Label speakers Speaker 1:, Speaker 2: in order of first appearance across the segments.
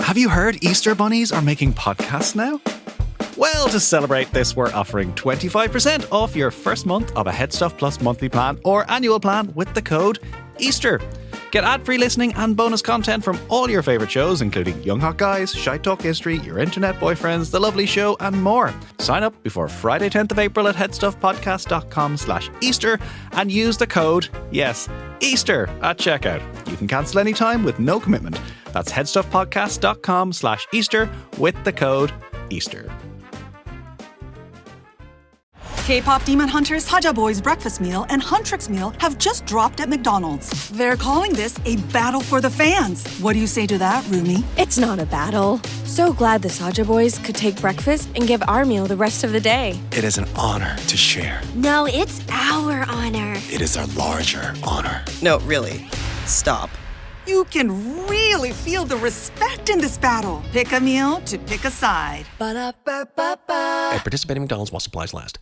Speaker 1: Have you heard Easter bunnies are making podcasts now? Well, to celebrate this, we're offering 25% off your first month of a Headstuff Plus monthly plan or annual plan with the code EASTER. Get ad-free listening and bonus content from all your favourite shows, including Young Hot Guys, Shite Talk History, Your Internet Boyfriends, The Lovely Show, and more. Sign up before Friday 10th of April at headstuffpodcast.com/Easter and use the code, yes, EASTER at checkout. You can cancel anytime with no commitment. That's headstuffpodcast.com/Easter with the code EASTER.
Speaker 2: K-pop Demon Hunters Haja Boys breakfast meal and Huntrix meal have just dropped at McDonald's. They're calling this a battle for the fans. What do you say to that, Rumi?
Speaker 3: It's not a battle. So glad the Saja boys could take breakfast and give our meal the rest of the day.
Speaker 4: It is an honor to share.
Speaker 5: No, it's our honor.
Speaker 4: It is our larger honor.
Speaker 6: No, really. Stop.
Speaker 2: You can really feel the respect in this battle. Pick a meal to pick a side.
Speaker 5: Ba-da-ba-ba-ba.
Speaker 4: At participating McDonald's while supplies last.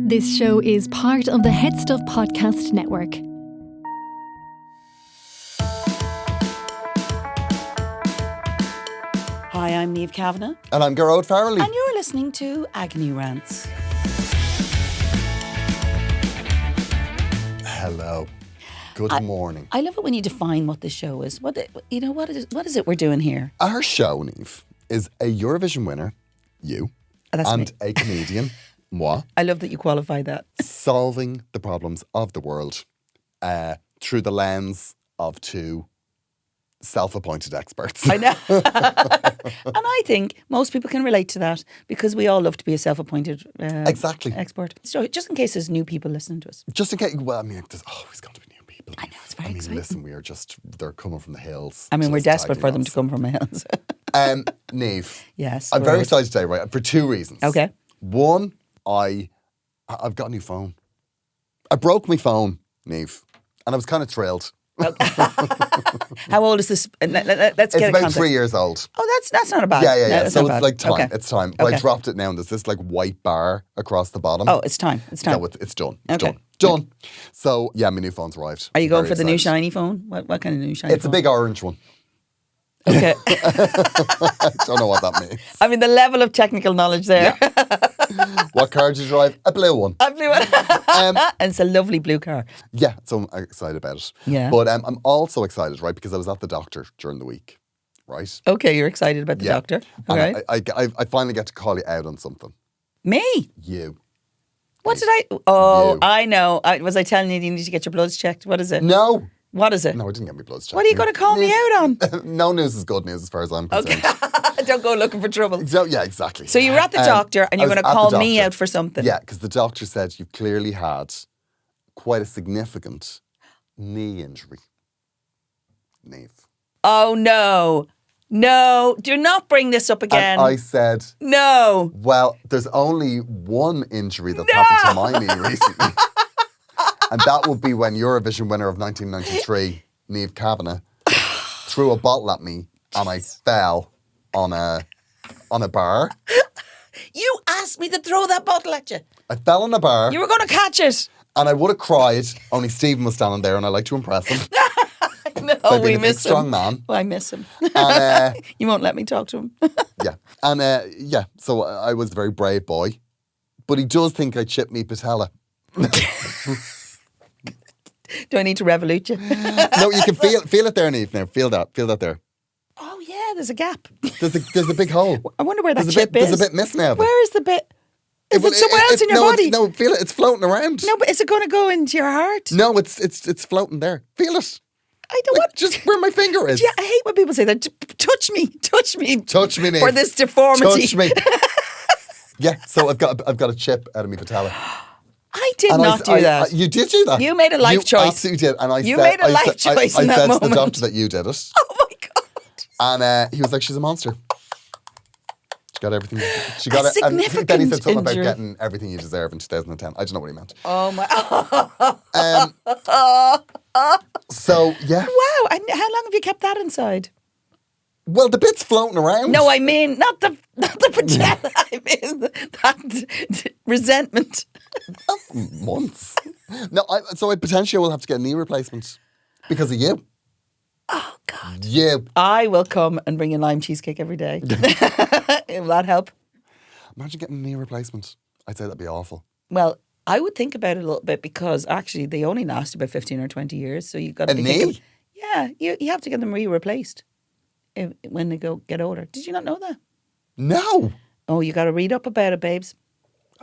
Speaker 7: This show is part of the Headstuff Podcast Network.
Speaker 8: Hi, I'm Niamh Kavanagh.
Speaker 9: And I'm Gearóid Farrelly.
Speaker 8: And you're listening to Agony Rants.
Speaker 9: Hello. Good morning.
Speaker 8: I love it when you define what this show is. What is it we're doing here?
Speaker 9: Our show, Niamh, is a Eurovision winner, you, and
Speaker 8: me.
Speaker 9: a comedian, moi,
Speaker 8: I love that you qualify that.
Speaker 9: solving the problems of the world through the lens of two self-appointed experts.
Speaker 8: I know. And I think most people can relate to that because we all love to be a self-appointed
Speaker 9: Exactly.
Speaker 8: expert. So just in case there's new people listening to us.
Speaker 9: Just in case, well, I mean, there's always going to be new people.
Speaker 8: I know, it's very exciting.
Speaker 9: Listen, they're coming from the hills.
Speaker 8: I mean, we're
Speaker 9: just
Speaker 8: desperate for
Speaker 9: tidying
Speaker 8: them to come from hills.
Speaker 9: Niamh.
Speaker 8: Yes.
Speaker 9: I'm very excited today, right? For two reasons.
Speaker 8: Okay.
Speaker 9: One, I've got a new phone. I broke my phone, Niamh, and I was kind of thrilled.
Speaker 8: How old is this? Let's get
Speaker 9: It's
Speaker 8: a
Speaker 9: about
Speaker 8: context.
Speaker 9: 3 years old.
Speaker 8: Oh, that's not a bad.
Speaker 9: Yeah.
Speaker 8: That's
Speaker 9: So
Speaker 8: not
Speaker 9: it's
Speaker 8: bad.
Speaker 9: like time.
Speaker 8: Okay.
Speaker 9: It's time. But
Speaker 8: Okay.
Speaker 9: I dropped it now, and there's this like white bar across the bottom.
Speaker 8: Oh, it's time. It's time.
Speaker 9: So it's done. It's
Speaker 8: Okay.
Speaker 9: done. So yeah, my new phone's arrived.
Speaker 8: Are you going
Speaker 9: Very
Speaker 8: for the new
Speaker 9: excited.
Speaker 8: shiny phone? What kind of new shiny
Speaker 9: It's
Speaker 8: phone?
Speaker 9: a big orange one.
Speaker 8: Okay.
Speaker 9: I don't know what that means.
Speaker 8: I mean, the level of technical knowledge there.
Speaker 9: What car did you drive? A blue one.
Speaker 8: A blue one. And it's a lovely blue car.
Speaker 9: Yeah, so I'm excited about it.
Speaker 8: Yeah.
Speaker 9: But I'm also excited, right, because I was at the doctor during the week, right?
Speaker 8: Okay, you're excited about the
Speaker 9: Yeah.
Speaker 8: doctor.
Speaker 9: And
Speaker 8: Okay.
Speaker 9: I finally get to call you out on something.
Speaker 8: Me?
Speaker 9: You.
Speaker 8: What did I? Oh,
Speaker 9: You.
Speaker 8: I know. Was I telling you need to get your bloods checked? What is it?
Speaker 9: No.
Speaker 8: What is it?
Speaker 9: No, I didn't get my bloods checked.
Speaker 8: What are you going to call me out on?
Speaker 9: No news is good news as far as I'm concerned.
Speaker 8: Don't go looking for trouble.
Speaker 9: So, yeah, exactly.
Speaker 8: So you were at the doctor and
Speaker 9: I
Speaker 8: you're
Speaker 9: was
Speaker 8: going to
Speaker 9: at the
Speaker 8: call me
Speaker 9: doctor.
Speaker 8: out for something.
Speaker 9: Yeah, because the doctor said you've clearly had quite a significant knee injury. Niamh.
Speaker 8: Oh, no. No. Do not bring this up again.
Speaker 9: And I said,
Speaker 8: No.
Speaker 9: well, there's only one injury that's happened to my knee recently. And that would be when Eurovision winner of 1993, Niamh Kavanagh, threw a bottle at me and I fell on a bar.
Speaker 8: You asked me to throw that bottle at you.
Speaker 9: I fell on a bar
Speaker 8: You were going to catch it.
Speaker 9: and I would have cried, only Stephen was standing there and I like to impress him.
Speaker 8: No,
Speaker 9: By
Speaker 8: we
Speaker 9: being a big,
Speaker 8: miss him.
Speaker 9: strong man.
Speaker 8: Oh, I miss him.
Speaker 9: And
Speaker 8: You won't let me talk to him.
Speaker 9: yeah. And yeah, so I was a very brave boy. But he does think I chipped me patella.
Speaker 8: Do I need to revolute you?
Speaker 9: No, you can feel it there, Niamh, now. Feel that there.
Speaker 8: Oh, yeah, there's a gap.
Speaker 9: There's a big hole.
Speaker 8: I wonder where that
Speaker 9: There's
Speaker 8: chip is.
Speaker 9: There's a bit missing now.
Speaker 8: Where is the bit? Is it somewhere else in your body?
Speaker 9: No, feel it. It's floating around.
Speaker 8: No, but is it going to go into your heart?
Speaker 9: No, it's floating there. Feel it.
Speaker 8: I don't want.
Speaker 9: Just where my finger is.
Speaker 8: Yeah, I hate when people say that. Touch me,
Speaker 9: Touch me, Niamh.
Speaker 8: for this deformity.
Speaker 9: Touch me. Yeah, so I've got a chip out of my patella.
Speaker 8: I did
Speaker 9: And
Speaker 8: not do that.
Speaker 9: You did do that.
Speaker 8: You made a life
Speaker 9: You
Speaker 8: choice.
Speaker 9: absolutely did. And
Speaker 8: You made a life choice in that
Speaker 9: I said to
Speaker 8: moment.
Speaker 9: the doctor that you did it.
Speaker 8: Oh my God.
Speaker 9: And he was like, she's a monster. She got everything. She got it. And then he
Speaker 8: significant
Speaker 9: said something
Speaker 8: injury.
Speaker 9: about getting everything you deserve in 2010. I don't know what he meant.
Speaker 8: Oh my.
Speaker 9: So, yeah.
Speaker 8: Wow. And how long have you kept that inside?
Speaker 9: Well, the bit's floating around.
Speaker 8: No, I mean not the patella. I mean that resentment.
Speaker 9: Months. No, so I potentially will have to get a knee replacement because of you.
Speaker 8: Oh God. involved.
Speaker 9: Yeah.
Speaker 8: I will come and bring you lime cheesecake every day. Will that help?
Speaker 9: Imagine getting a knee replacement. I'd say that'd be awful.
Speaker 8: Well, I would think about it a little bit because actually they only last about 15 or 20 years. So you've got to
Speaker 9: A
Speaker 8: be
Speaker 9: knee?
Speaker 8: thinking, yeah, you have to get them replaced when they get older. Did you not know that?
Speaker 9: No.
Speaker 8: Oh, you got to read up about it, babes.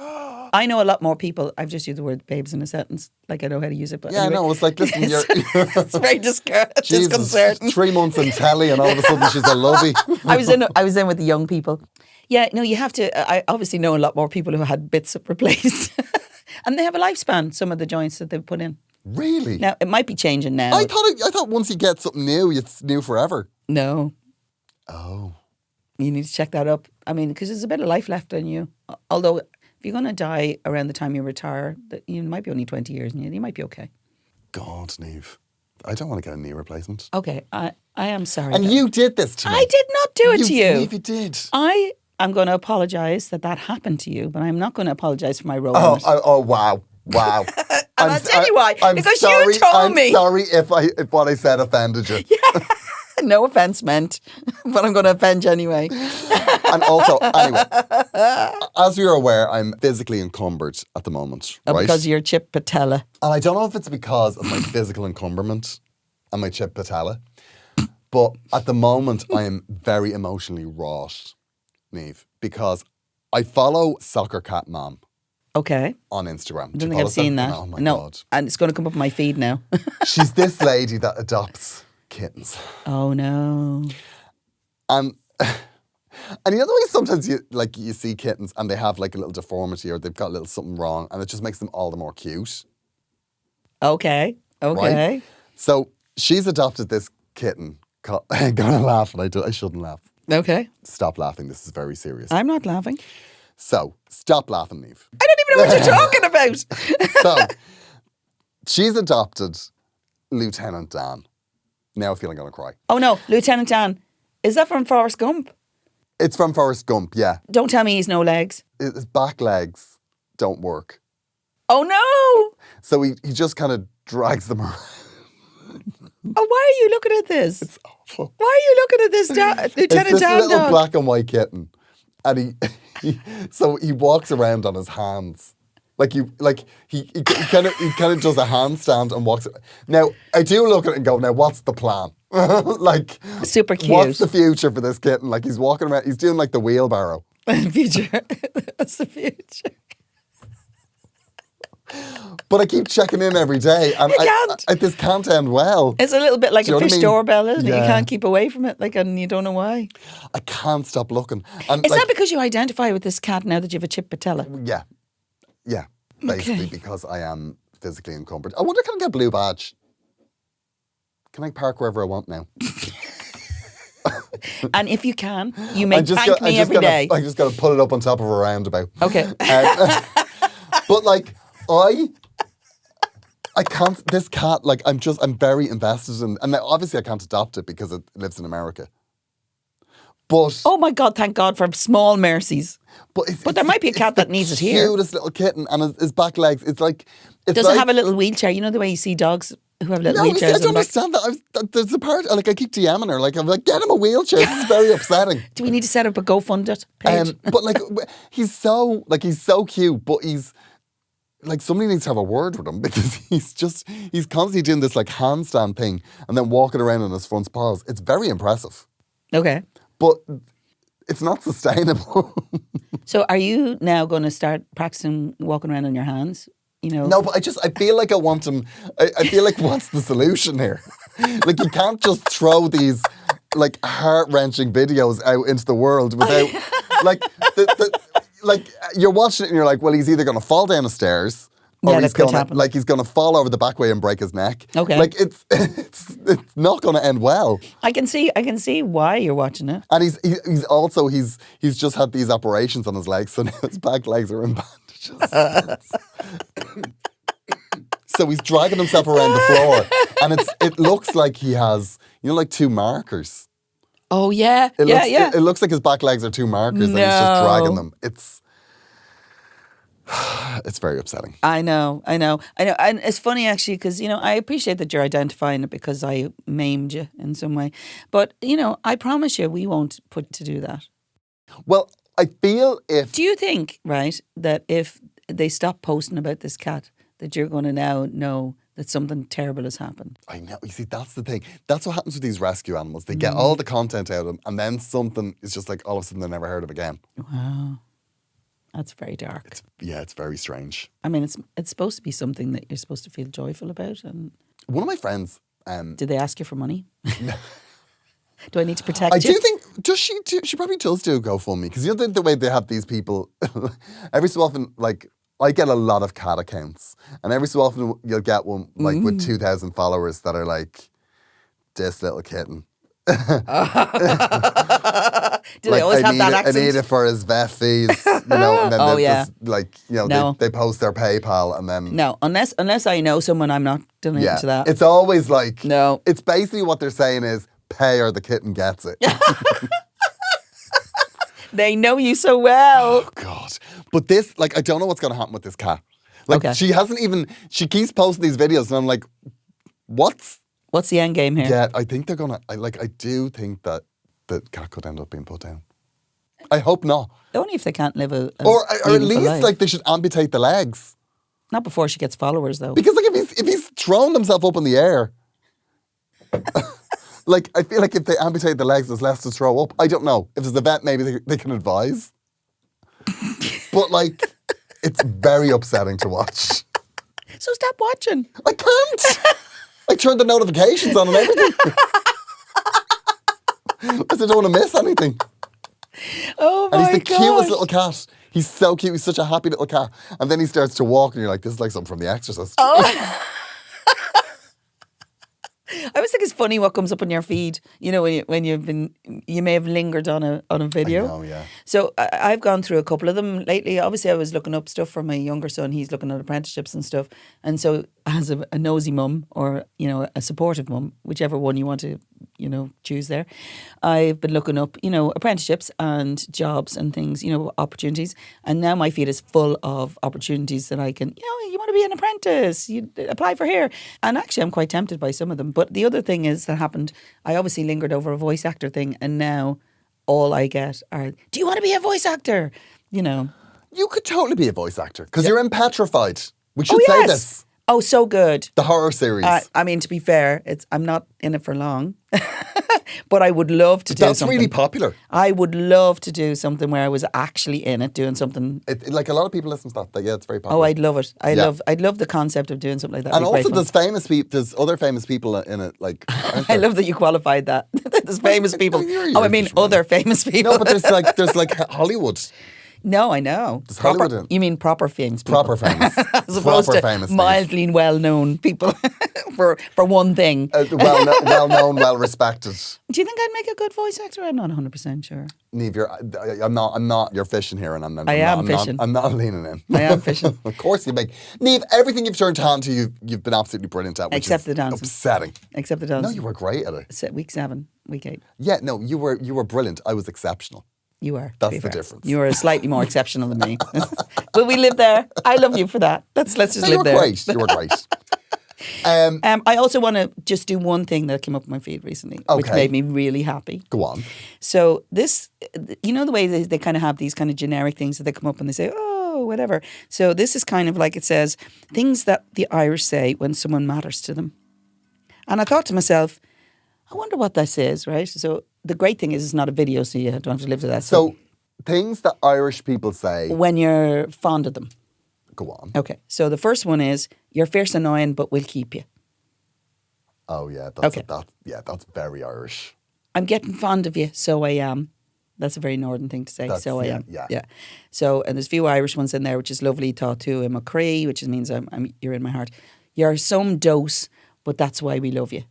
Speaker 8: I know a lot more people. I've just used the word babes in a sentence, like I know how to use it. But
Speaker 9: Yeah,
Speaker 8: anyway.
Speaker 9: no, it's like, listen, you're...
Speaker 8: It's very disconcerting.
Speaker 9: 3 months in telly and all of a sudden she's a lovey.
Speaker 8: I was in with the young people. Yeah, no, you have to. I obviously know a lot more people who had bits replaced, and they have a lifespan. Some of the joints that they've put in.
Speaker 9: Really?
Speaker 8: Now it might be changing now.
Speaker 9: I thought once you get something new, it's new forever.
Speaker 8: No.
Speaker 9: Oh.
Speaker 8: You need to check that up. I mean, because there's a bit of life left in you. Although, if you're going to die around the time you retire, you might be only 20 years and you might be okay.
Speaker 9: God, Niamh. I don't want to get a knee replacement.
Speaker 8: Okay, I am sorry.
Speaker 9: And you did this to me.
Speaker 8: I did not do it to you.
Speaker 9: Niamh, you did.
Speaker 8: I'm going to apologise that happened to you, but I'm not going to apologise for my role in it.
Speaker 9: Oh, wow. Wow.
Speaker 8: And I'll tell you why.
Speaker 9: I'm
Speaker 8: Because
Speaker 9: sorry,
Speaker 8: you told me.
Speaker 9: I'm sorry if what I said offended you.
Speaker 8: No offence meant, but I'm going to offend you anyway.
Speaker 9: And also, anyway, as you're aware, I'm physically encumbered at the moment, right?
Speaker 8: Because of your chip patella.
Speaker 9: And I don't know if it's because of my physical encumberment and my chip patella, but at the moment I am very emotionally wrought, Niamh, because I follow Soccer Cat Mom.
Speaker 8: Okay.
Speaker 9: On Instagram.
Speaker 8: I don't think I've seen that.
Speaker 9: Oh my
Speaker 8: no.
Speaker 9: God.
Speaker 8: And it's going to come up on my feed now.
Speaker 9: She's this lady that adopts kittens.
Speaker 8: Oh no.
Speaker 9: And you know the way sometimes you see kittens and they have like a little deformity or they've got a little something wrong and it just makes them all the more cute.
Speaker 8: Okay.
Speaker 9: Right? So she's adopted this kitten. I'm gonna laugh and I shouldn't laugh.
Speaker 8: Okay.
Speaker 9: Stop laughing. This is very serious.
Speaker 8: I'm not laughing.
Speaker 9: So stop laughing, Niamh.
Speaker 8: I don't even know what you're talking about.
Speaker 9: So she's adopted Lieutenant Dan. Now I feel I'm gonna cry.
Speaker 8: Oh no, Lieutenant Dan. Is that from Forrest Gump?
Speaker 9: It's from Forrest Gump, yeah.
Speaker 8: Don't tell me he's no legs.
Speaker 9: His back legs don't work.
Speaker 8: Oh no!
Speaker 9: So he just kind of drags them around.
Speaker 8: Oh, why are you looking at this?
Speaker 9: It's awful.
Speaker 8: Why are you looking at this Lieutenant
Speaker 9: it's this
Speaker 8: Dan
Speaker 9: little
Speaker 8: dog?
Speaker 9: black and white kitten. And he walks around on his hands. He kind of does a handstand and walks. Now, I do look at it and go, now what's the plan?
Speaker 8: Super cute.
Speaker 9: What's the future for this kitten? Like he's walking around, he's doing like the wheelbarrow.
Speaker 8: Future. That's the future.
Speaker 9: But I keep checking in every day, and
Speaker 8: You can't.
Speaker 9: This can't end well.
Speaker 8: It's a little bit like
Speaker 9: Do you
Speaker 8: a
Speaker 9: know what I
Speaker 8: fish
Speaker 9: mean?
Speaker 8: doorbell, isn't it? You
Speaker 9: Yeah.
Speaker 8: can't keep away from it, and you don't know why.
Speaker 9: I can't stop looking. And
Speaker 8: Is that because you identify with this cat now that you have a chip patella?
Speaker 9: Yeah, basically because I am physically encumbered. I wonder, can I get a blue badge? Can I park wherever I want now?
Speaker 8: And if you can, you may thank me every day.
Speaker 9: I'm just going to put it up on top of a roundabout.
Speaker 8: Okay.
Speaker 9: But I can't, this cat, I'm very invested in, and now obviously I can't adopt it because it lives in America. But
Speaker 8: Oh my God, thank God for small mercies.
Speaker 9: But
Speaker 8: there might be a cat that needs it here.
Speaker 9: Cutest little kitten, and his back legs. Does
Speaker 8: it have a little wheelchair? You know the way you see dogs who have little
Speaker 9: No,
Speaker 8: wheelchairs.
Speaker 9: see, I don't understand that. There's a part. I keep DMing her. I'm like, get him a wheelchair. This is very upsetting.
Speaker 8: Do we need to set up a GoFundMe page?
Speaker 9: But he's so cute. But he's somebody needs to have a word with him because he's constantly doing this handstand thing and then walking around on his front paws. It's very impressive.
Speaker 8: Okay.
Speaker 9: But it's not sustainable.
Speaker 8: So are you now going to start practicing walking around on your hands? You know?
Speaker 9: No, but I feel like I want him. I feel like what's the solution here? You can't just throw these heart-wrenching videos out into the world without you're watching it and you're like, well, he's either going to fall down the stairs or he's going to fall over the back way and break his neck.
Speaker 8: Okay.
Speaker 9: It's not going to end well.
Speaker 8: I can see why you're watching it.
Speaker 9: And he's just had these operations on his legs, so now his back legs are in bandages. So he's dragging himself around the floor, and it looks like he has, two markers.
Speaker 8: Oh yeah,
Speaker 9: It looks like his back legs are two markers, and he's just dragging them. It's very upsetting.
Speaker 8: I know. And it's funny actually because, I appreciate that you're identifying it because I maimed you in some way. But, I promise you we won't put to do that.
Speaker 9: Well, I feel if...
Speaker 8: Do you think, right, that if they stop posting about this cat, that you're going to now know that something terrible has happened?
Speaker 9: I know. You see, that's the thing. That's what happens with these rescue animals. They get all the content out of them, and then something is just like all of a sudden they're never heard of again.
Speaker 8: Wow. That's very dark.
Speaker 9: It's very strange.
Speaker 8: I mean, it's supposed to be something that you're supposed to feel joyful about. And
Speaker 9: one of my friends...
Speaker 8: did they ask you for money? Do I need to protect you?
Speaker 9: I do think... She probably does do GoFundMe. Because the way they have these people... every so often, like... I get a lot of cat accounts. And every so often you'll get one like with 2,000 followers that are like, this little kitten.
Speaker 8: Do they always have that accent?
Speaker 9: I need it for his vet fees, and then they post their PayPal and then...
Speaker 8: No, unless I know someone, I'm not donating to that.
Speaker 9: It's always like...
Speaker 8: No.
Speaker 9: It's basically what they're saying is, pay or the kitten gets it.
Speaker 8: They know you so well.
Speaker 9: Oh, God. But this, I don't know what's going to happen with this cat. She hasn't even... She keeps posting these videos and I'm like, What's
Speaker 8: the end game here?
Speaker 9: Yeah, I think they're going to... I do think that the cat could end up being put down. I hope not.
Speaker 8: Only if they can't live a
Speaker 9: or at least,
Speaker 8: life.
Speaker 9: they should amputate the legs.
Speaker 8: Not before she gets followers, though.
Speaker 9: Because, if he's throwing himself up in the air... I feel like if they amputate the legs, there's less to throw up. I don't know. If there's a vet, maybe they can advise. But, it's very upsetting to watch.
Speaker 8: So stop watching.
Speaker 9: I can't. I turned the notifications on and everything. I don't want to miss anything.
Speaker 8: Oh, my
Speaker 9: And he's the
Speaker 8: gosh.
Speaker 9: cutest little cat. He's so cute. He's such a happy little cat. And then he starts to walk and you're like, this is like something from The Exorcist.
Speaker 8: Oh. I always think it's funny what comes up on your feed. When you may have lingered on a video.
Speaker 9: I know, yeah.
Speaker 8: So I've gone through a couple of them lately. Obviously, I was looking up stuff for my younger son. He's looking at apprenticeships and stuff. And so, as a nosy mum or a supportive mum, whichever one you want to choose there, I've been looking up apprenticeships and jobs and things, opportunities. And now my feed is full of opportunities that I can you want to be an apprentice, you apply for here. And actually, I'm quite tempted by some of them. But the other thing is that happened, I obviously lingered over a voice actor thing, and now all I get are, do you want to be a voice actor?
Speaker 9: You could totally be a voice actor because you're in Petrified. We should say this.
Speaker 8: Oh, so good.
Speaker 9: The horror series.
Speaker 8: I mean, to be fair, I'm not in it for long. But I would love to do something.
Speaker 9: That's really popular.
Speaker 8: I would love to do something where I was actually in it, doing something.
Speaker 9: A lot of people listen to that. It's very popular.
Speaker 8: Oh, I'd love it. I'd love the concept of doing something like that.
Speaker 9: And also, there's other famous people in it.
Speaker 8: I love that you qualified that. There's famous people. Other famous people.
Speaker 9: No, but there's Hollywood.
Speaker 8: No, I know.
Speaker 9: Does Hollywood in?
Speaker 8: You mean proper famous people?
Speaker 9: Proper famous.
Speaker 8: As opposed to
Speaker 9: famous
Speaker 8: mildly well-known people for one thing.
Speaker 9: Well-known, well-respected.
Speaker 8: Do you think I'd make a good voice actor? I'm not 100% sure.
Speaker 9: Niamh, I'm not. You're fishing here, and I'm
Speaker 8: fishing.
Speaker 9: I'm not leaning in.
Speaker 8: I am fishing.
Speaker 9: Of course you make. Niamh, everything you've turned hand to, you've been absolutely brilliant at. Which
Speaker 8: Except
Speaker 9: is
Speaker 8: the dancing.
Speaker 9: Upsetting.
Speaker 8: Except the dancing.
Speaker 9: No, you were great at it.
Speaker 8: Week 7, week 8.
Speaker 9: Yeah, no, you were brilliant. I was exceptional.
Speaker 8: You are.
Speaker 9: That's the difference.
Speaker 8: You are slightly more exceptional than me. But we live there. I love you for that. Let's just live there.
Speaker 9: You were great.
Speaker 8: I also want to just do one thing that came up on my feed recently, which made me really happy.
Speaker 9: Go on.
Speaker 8: So this, the way they kind of have these kind of generic things that they come up and they say, oh, whatever. So this is kind of like it says, things that the Irish say when someone matters to them. And I thought to myself, I wonder what this is, right? So the great thing is it's not a video, so you don't have to live to that.
Speaker 9: So things that Irish people say
Speaker 8: when you're fond of them.
Speaker 9: Go on.
Speaker 8: Okay. So the first one is, you're fierce annoying, but we'll keep you.
Speaker 9: Oh, yeah. That's very Irish.
Speaker 8: I'm getting fond of you, so I am. That's a very northern thing to say, so I am.
Speaker 9: Yeah.
Speaker 8: So, and there's a few Irish ones in there, which is lovely. Tá tú in my cree, which means you're in my heart. You're some dose, but that's why we love you.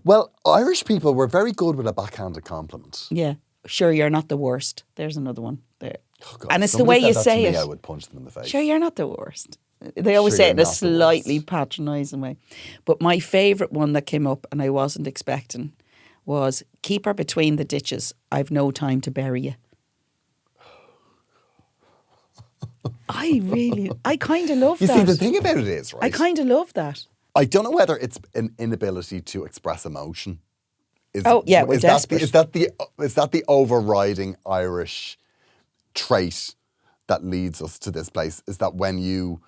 Speaker 9: Well, Irish people were very good with a backhanded compliment.
Speaker 8: Yeah. Sure, you're not the worst. There's another one there.
Speaker 9: Oh, God,
Speaker 8: and it's the way you say it.
Speaker 9: I would punch them in the face.
Speaker 8: Sure, you're not the worst. They always say it in a slightly patronising way. But my favourite one that came up and I wasn't expecting was, keep her between the ditches. I've no time to bury you. I kind of love
Speaker 9: You
Speaker 8: that.
Speaker 9: see, the thing about it is, right?
Speaker 8: I kind of love that.
Speaker 9: I don't know whether it's an inability to express emotion.
Speaker 8: We're desperate.
Speaker 9: Is that the overriding Irish trait that leads us to this place? Is that when you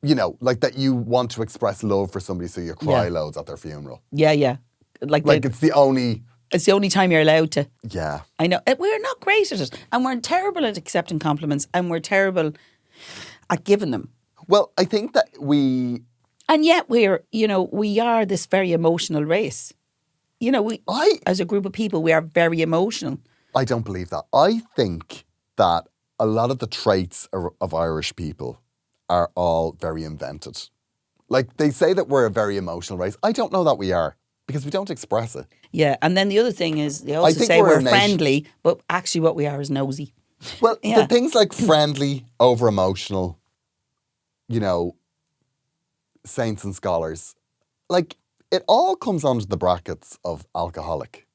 Speaker 9: know, like that you want to express love for somebody, so you cry loads at their funeral.
Speaker 8: Yeah. Like
Speaker 9: it's the only
Speaker 8: time you're allowed to.
Speaker 9: Yeah.
Speaker 8: I know. We're not great at it. And we're terrible at accepting compliments, and we're terrible at giving them.
Speaker 9: Well, I think that we...
Speaker 8: And yet we are this very emotional race. You know, as a group of people, we are very emotional.
Speaker 9: I don't believe that. I think that a lot of the traits of Irish people are all very invented. Like, they say that we're a very emotional race. I don't know that we are, because we don't express it.
Speaker 8: Yeah, and then the other thing is, they also say we're friendly, but actually what we are is nosy.
Speaker 9: Well, the things like friendly, over-emotional, you know, saints and scholars, like, it all comes under the brackets of alcoholic.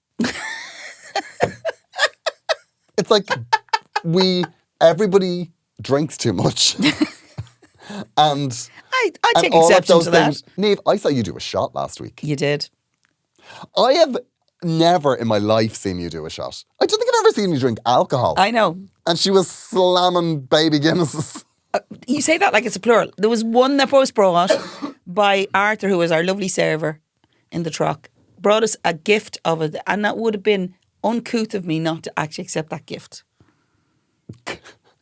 Speaker 9: It's like everybody drinks too much. And
Speaker 8: I take exception to that.
Speaker 9: Niamh, I saw you do a shot last week.
Speaker 8: You did.
Speaker 9: I have never in my life seen you do a shot. I don't think I've ever seen you drink alcohol.
Speaker 8: I know.
Speaker 9: And she was slamming baby Guinnesses.
Speaker 8: You say that like it's a plural. There was one that was brought by Arthur, who was our lovely server in the truck, brought us a gift of it, and that would have been uncouth of me not to actually accept that gift.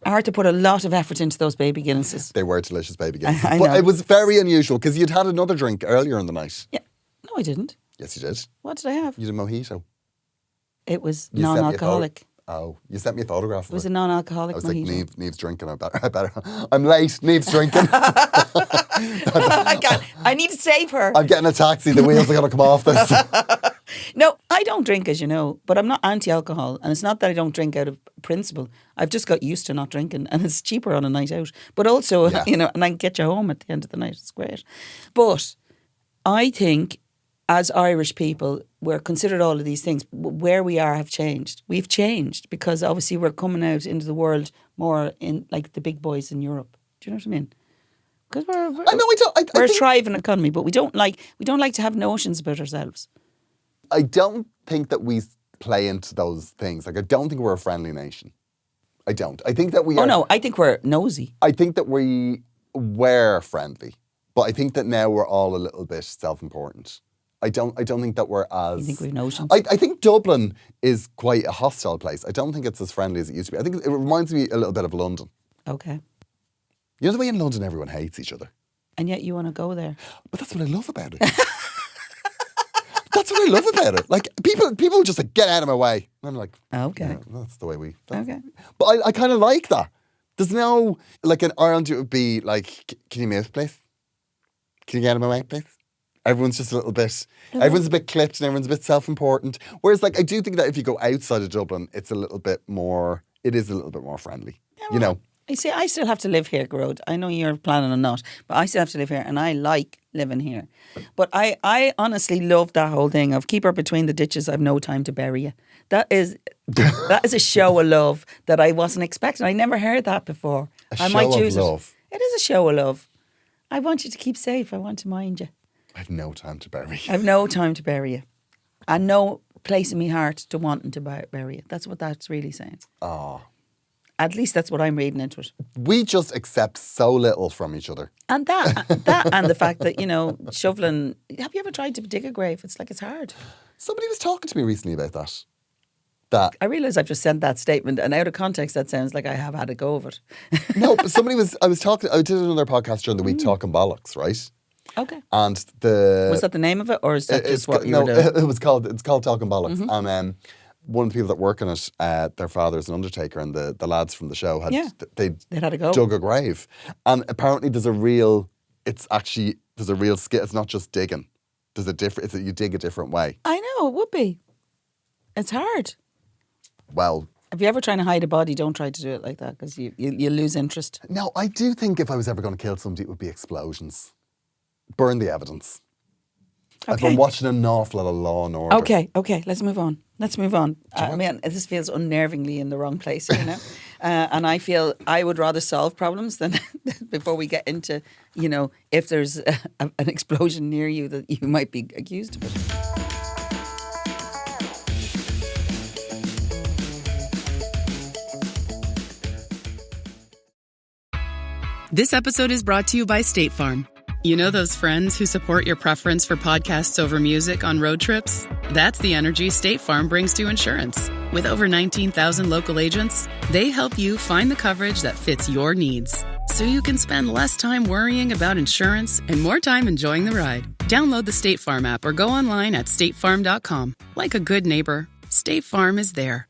Speaker 8: Arthur put a lot of effort into those baby Guinnesses.
Speaker 9: They were delicious baby Guinnesses.
Speaker 8: I
Speaker 9: but
Speaker 8: know.
Speaker 9: it was very unusual because you'd had another drink earlier in the night.
Speaker 8: Yeah. No, I didn't.
Speaker 9: Yes, you did.
Speaker 8: What did I have?
Speaker 9: You did a mojito.
Speaker 8: It was
Speaker 9: You sent me a
Speaker 8: non-alcoholic.
Speaker 9: You sent me a photograph of
Speaker 8: It was a non-alcoholic
Speaker 9: I was
Speaker 8: mojito.
Speaker 9: like, Niamh's drinking. I better. I'm late. Niamh's drinking.
Speaker 8: I need to save her.
Speaker 9: I'm getting a taxi. The wheels are going to come off this.
Speaker 8: No, I don't drink, as you know, but I'm not anti-alcohol. And it's not that I don't drink out of principle. I've just got used to not drinking, and it's cheaper on a night out. But also, you know, and I can get you home at the end of the night. It's great. But I think as Irish people, we're considered all of these things. Where we are have changed. We've changed because obviously we're coming out into the world more in like the big boys in Europe. Do you know what I mean? Because we're a thriving economy, but we don't like to have notions about ourselves.
Speaker 9: I don't think that we play into those things. Like, I don't think we're a friendly nation. I don't. I think that we are.
Speaker 8: Oh no, I think we're nosy.
Speaker 9: I think that we were friendly, but I think that now we're all a little bit self-important. I don't think that we're as...
Speaker 8: You think we've notions?
Speaker 9: I think Dublin is quite a hostile place. I don't think it's as friendly as it used to be. I think it reminds me a little bit of London.
Speaker 8: Okay.
Speaker 9: You know the way in London everyone hates each other?
Speaker 8: And yet you want to go there.
Speaker 9: But that's what I love about it. That's what I love about it. Like, people just like, get out of my way. And I'm like,
Speaker 8: okay.
Speaker 9: Yeah, that's the way we...
Speaker 8: Okay.
Speaker 9: But I kind of like that. There's no... Like, in Ireland it would be like, can you move, please? Can you get out of my way, please? Everyone's just a little bit... Everyone's a bit clipped and everyone's a bit self-important. Whereas, like, I do think that if you go outside of Dublin, it's a little bit more... It is a little bit more friendly. Yeah, well, you know?
Speaker 8: You see, I still have to live here, Gearóid. I know you're planning on not, but I still have to live here, and I like living here. But I honestly love that whole thing of keep her between the ditches, I've no time to bury you. That is a show of love that I wasn't expecting. I never heard that before.
Speaker 9: A show of love.
Speaker 8: It is a show of love. I want you to keep safe. I want to mind you.
Speaker 9: I have no time to bury you.
Speaker 8: I have no time to bury you. And no place in my heart to wanting to bury you. That's what that's really saying.
Speaker 9: Oh.
Speaker 8: At least that's what I'm reading into it.
Speaker 9: We just accept so little from each other.
Speaker 8: And that and the fact that, you know, shoveling... Have you ever tried to dig a grave? It's like, it's hard.
Speaker 9: Somebody was talking to me recently about that.
Speaker 8: I realise I've just sent that statement, and out of context that sounds like I have had a go of it.
Speaker 9: No, but I did another podcast during the week talking bollocks, right?
Speaker 8: Okay.
Speaker 9: And
Speaker 8: was that the name of it, or is that just what you were doing?
Speaker 9: No, it's called Talking Bollocks. Mm-hmm. And one of the people that work on it, their father's an undertaker, and the lads from the show they'd had a go. Dug a grave, and apparently there's a real skit. It's not just digging. There's you dig a different way.
Speaker 8: I know, it would be. It's hard.
Speaker 9: Well,
Speaker 8: if you're ever trying to hide a body, don't try to do it like that, because you lose interest.
Speaker 9: No, I do think if I was ever going to kill somebody, it would be explosions. Burn the evidence. Okay. I've been watching an awful lot of Law and Order.
Speaker 8: Okay, let's move on. I mean, this feels unnervingly in the wrong place, you know. And I feel I would rather solve problems than before we get into, if there's an explosion near you that you might be accused of it.
Speaker 10: This episode is brought to you by State Farm. You know those friends who support your preference for podcasts over music on road trips? That's the energy State Farm brings to insurance. With over 19,000 local agents, they help you find the coverage that fits your needs, so you can spend less time worrying about insurance and more time enjoying the ride. Download the State Farm app or go online at statefarm.com. Like a good neighbor, State Farm is there.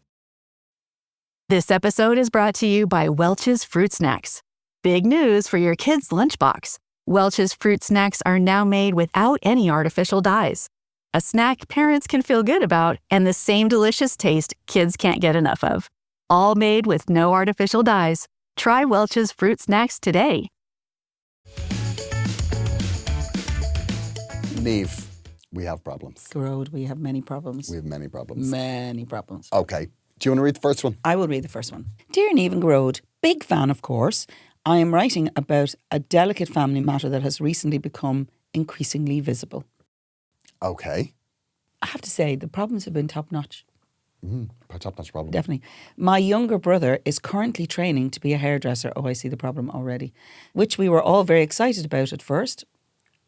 Speaker 11: This episode is brought to you by Welch's Fruit Snacks. Big news for your kids' lunchbox. Welch's Fruit Snacks are now made without any artificial dyes. A snack parents can feel good about and the same delicious taste kids can't get enough of. All made with no artificial dyes. Try Welch's Fruit Snacks today.
Speaker 9: Niamh, we have problems.
Speaker 8: Gearóid, we have many problems.
Speaker 9: We have many problems.
Speaker 8: Many problems.
Speaker 9: Okay. Do you want to read the first one?
Speaker 8: I will read the first one. Dear Niamh and Gearóid, big fan, of course. I am writing about a delicate family matter that has recently become increasingly visible.
Speaker 9: Okay.
Speaker 8: I have to say, the problems have been top-notch.
Speaker 9: Top-notch problem.
Speaker 8: Definitely. My younger brother is currently training to be a hairdresser. Oh, I see the problem already. Which we were all very excited about at first.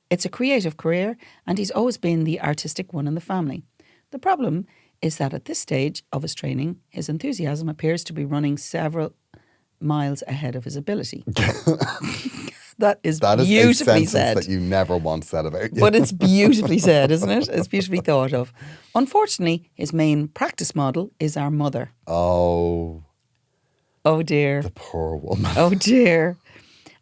Speaker 8: It's a creative career, and he's always been the artistic one in the family. The problem is that at this stage of his training, his enthusiasm appears to be running several miles ahead of his ability. That is beautifully
Speaker 9: a sentence
Speaker 8: said.
Speaker 9: That you never once said about you.
Speaker 8: But it's beautifully said, isn't it? It's beautifully thought of. Unfortunately, his main practice model is our mother.
Speaker 9: Oh.
Speaker 8: Oh dear.
Speaker 9: The poor woman.
Speaker 8: Oh dear.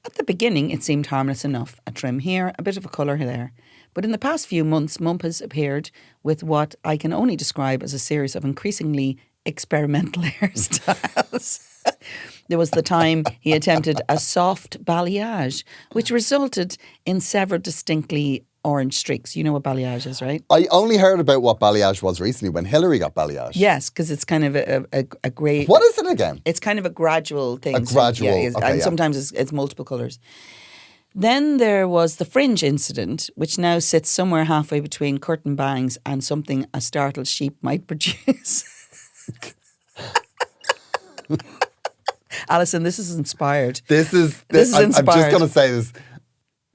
Speaker 8: At the beginning, it seemed harmless enough. A trim here, a bit of a colour there. But in the past few months, Mum has appeared with what I can only describe as a series of increasingly experimental hairstyles. There was the time he attempted a soft balayage, which resulted in several distinctly orange streaks. You know what balayage is, right?
Speaker 9: I only heard about what balayage was recently when Hillary got balayage.
Speaker 8: Yes, because it's kind of a grey...
Speaker 9: What is it again?
Speaker 8: It's kind of a gradual thing.
Speaker 9: A gradual,
Speaker 8: and sometimes it's multiple colours. Then there was the fringe incident, which now sits somewhere halfway between curtain bangs and something a startled sheep might produce. Alison, this is inspired.
Speaker 9: This is
Speaker 8: inspired.
Speaker 9: I'm just going to say this.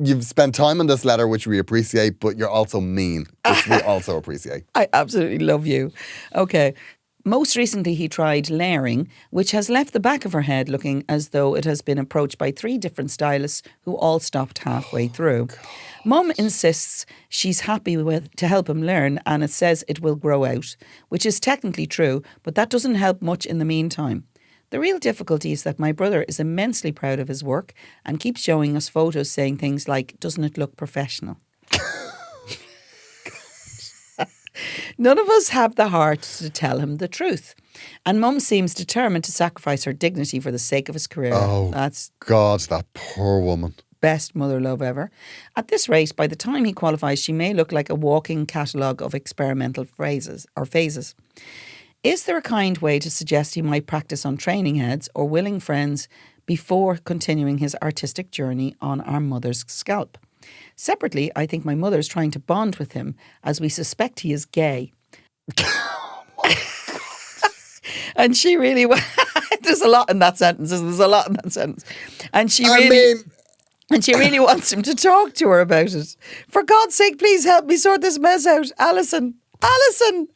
Speaker 9: You've spent time on this letter, which we appreciate, but you're also mean, which we also appreciate.
Speaker 8: I absolutely love you. Okay. Most recently, he tried layering, which has left the back of her head looking as though it has been approached by 3 different stylists who all stopped halfway through. Mum insists she's happy to help him learn, and it says it will grow out, which is technically true, but that doesn't help much in the meantime. The real difficulty is that my brother is immensely proud of his work and keeps showing us photos saying things like, doesn't it look professional? None of us have the heart to tell him the truth. And Mum seems determined to sacrifice her dignity for the sake of his career.
Speaker 9: Oh,
Speaker 8: that's
Speaker 9: God, that poor woman.
Speaker 8: Best mother love ever. At this rate, by the time he qualifies, she may look like a walking catalogue of experimental phrases or phases. Is there a kind way to suggest he might practice on training heads or willing friends before continuing his artistic journey on our mother's scalp? Separately, I think my mother is trying to bond with him as we suspect he is gay. And she really... There's a lot in that sentence. There's a lot in that sentence. And she really wants him to talk to her about it. For God's sake, please help me sort this mess out. Alison,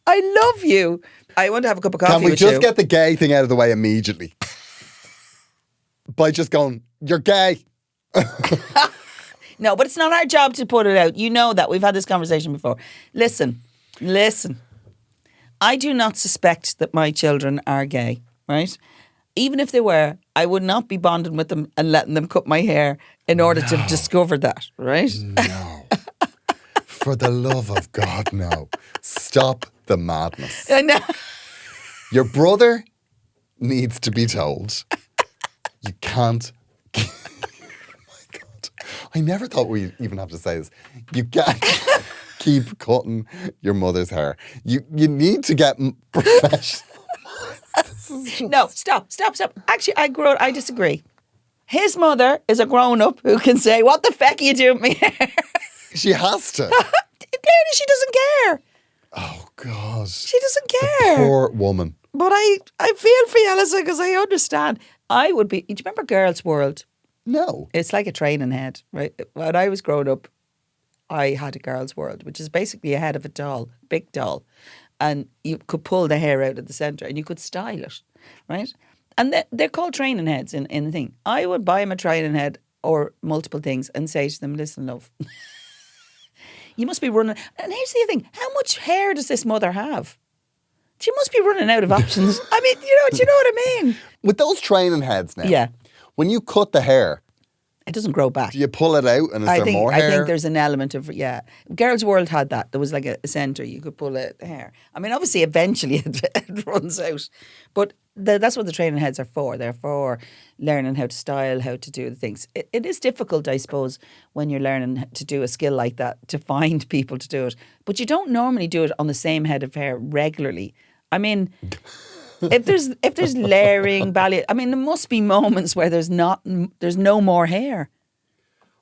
Speaker 8: I love you. I want to have a cup of coffee with you.
Speaker 9: Can we just get the gay thing out of the way immediately? By just going, you're gay.
Speaker 8: No, but it's not our job to put it out. You know that. We've had this conversation before. Listen. I do not suspect that my children are gay, right? Even if they were, I would not be bonding with them and letting them cut my hair in order to discover that, right?
Speaker 9: No. For the love of God, no. Stop the madness.
Speaker 8: I know.
Speaker 9: Your brother needs to be told. You can't. Oh my God. I never thought we'd even have to say this. You can't keep cutting your mother's hair. You need to get professional.
Speaker 8: No, stop. Actually, I disagree. His mother is a grown-up who can say, what the feck are you doing with my hair?
Speaker 9: She has to.
Speaker 8: Clearly, she doesn't care.
Speaker 9: Oh, God.
Speaker 8: She doesn't care.
Speaker 9: The poor woman.
Speaker 8: But I feel for you, Alison, because I understand. I would be... Do you remember Girls' World?
Speaker 9: No.
Speaker 8: It's like a training head, right? When I was growing up, I had a Girls' World, which is basically a head of a doll, big doll. And you could pull the hair out of the centre and you could style it, right? And they're called training heads in the thing. I would buy him a training head or multiple things and say to them, listen, love, you must be running... And here's the thing, how much hair does this mother have? She must be running out of options. I mean, do you know what I mean?
Speaker 9: With those training heads now,
Speaker 8: Yeah.
Speaker 9: when you cut the hair,
Speaker 8: it doesn't grow back.
Speaker 9: Do you pull it out and is there more hair?
Speaker 8: I think there's an element of, Girls' World had that. There was like a centre, you could pull out the hair. I mean, obviously, eventually it runs out. But that's what the training heads are for. They're for learning how to style, how to do the things. It is difficult, I suppose, when you're learning to do a skill like that, to find people to do it. But you don't normally do it on the same head of hair regularly. I mean... If there's layering, there must be moments where there's no more hair.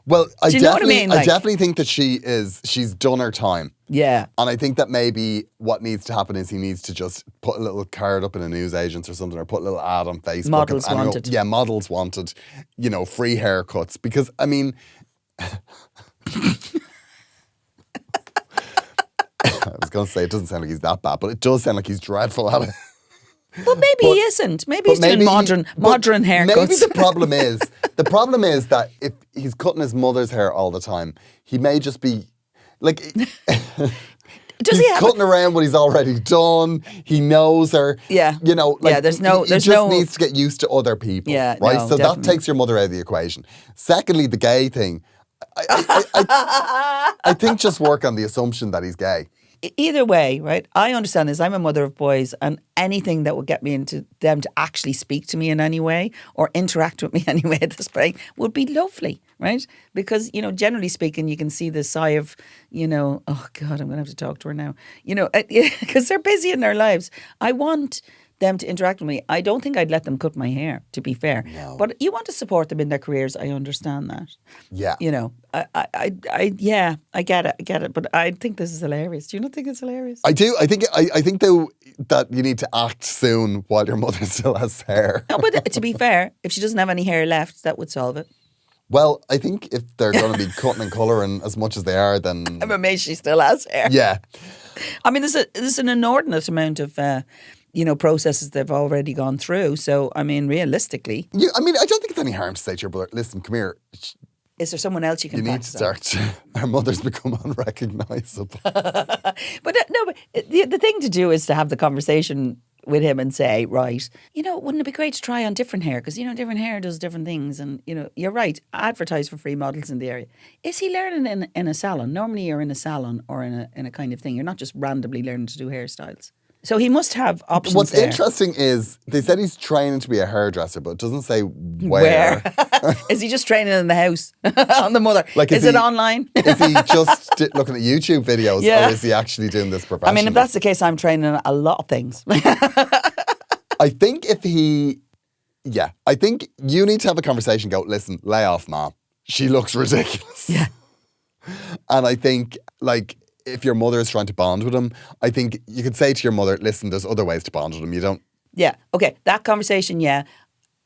Speaker 9: Well, I
Speaker 8: Do you know what I mean?
Speaker 9: I definitely think that she's done her time.
Speaker 8: Yeah.
Speaker 9: And I think that maybe what needs to happen is he needs to just put a little card up in a newsagent or something, or put a little ad on Facebook.
Speaker 8: Models wanted.
Speaker 9: Yeah, models wanted, free haircuts. Because, I mean... I was going to say, it doesn't sound like he's that bad, but it does sound like he's dreadful at it.
Speaker 8: But maybe he isn't. Maybe he's doing modern haircuts.
Speaker 9: Maybe the problem is that if he's cutting his mother's hair all the time, he may just be like he's cutting around what he's already done. He knows her.
Speaker 8: Yeah.
Speaker 9: He just needs to get used to other people.
Speaker 8: Yeah.
Speaker 9: Right.
Speaker 8: No,
Speaker 9: so
Speaker 8: definitely.
Speaker 9: that takes your mother out of the equation. Secondly, the gay thing. I think just work on the assumption that he's gay.
Speaker 8: Either way, right, I understand this. I'm a mother of boys, and anything that would get me into them to actually speak to me in any way or interact with me anyway at this point would be lovely, right? Because, generally speaking, you can see the sigh of, oh God, I'm going to have to talk to her now. Because they're busy in their lives. I want them to interact with me. I don't think I'd let them cut my hair, to be fair.
Speaker 9: No.
Speaker 8: But you want to support them in their careers. I understand that.
Speaker 9: Yeah.
Speaker 8: I get it. But I think this is hilarious. Do you not think it's hilarious?
Speaker 9: I do. I think though that you need to act soon while your mother still has hair.
Speaker 8: No, but to be fair, if she doesn't have any hair left, that would solve it.
Speaker 9: Well, I think if they're going to be cutting and colouring as much as they are, then
Speaker 8: I'm amazed she still has hair.
Speaker 9: Yeah.
Speaker 8: I mean, there's an inordinate amount of processes they've already gone through. So, I mean, realistically...
Speaker 9: I don't think it's any harm to say to your brother, listen, come here.
Speaker 8: Is there someone else you can
Speaker 9: need to start. Our mother's become unrecognisable.
Speaker 8: But the thing to do is to have the conversation with him and say, right, wouldn't it be great to try on different hair? Because, different hair does different things. And, you're right, advertise for free models in the area. Is he learning in a salon? Normally you're in a salon or in a kind of thing. You're not just randomly learning to do hairstyles. So he must have options. What's
Speaker 9: interesting is they said he's training to be a hairdresser, but it doesn't say where.
Speaker 8: Is he just training in the house on the mother? Is it online?
Speaker 9: Is he just looking at YouTube videos, or is he actually doing this professionally?
Speaker 8: I mean, if that's the case, I'm training a lot of things.
Speaker 9: I think I think you need to have a conversation. Go, listen, lay off, Mom. She looks ridiculous.
Speaker 8: Yeah.
Speaker 9: And I think, if your mother is trying to bond with him, I think you could say to your mother, listen, there's other ways to bond with him. You don't...
Speaker 8: Yeah, okay, that conversation, yeah.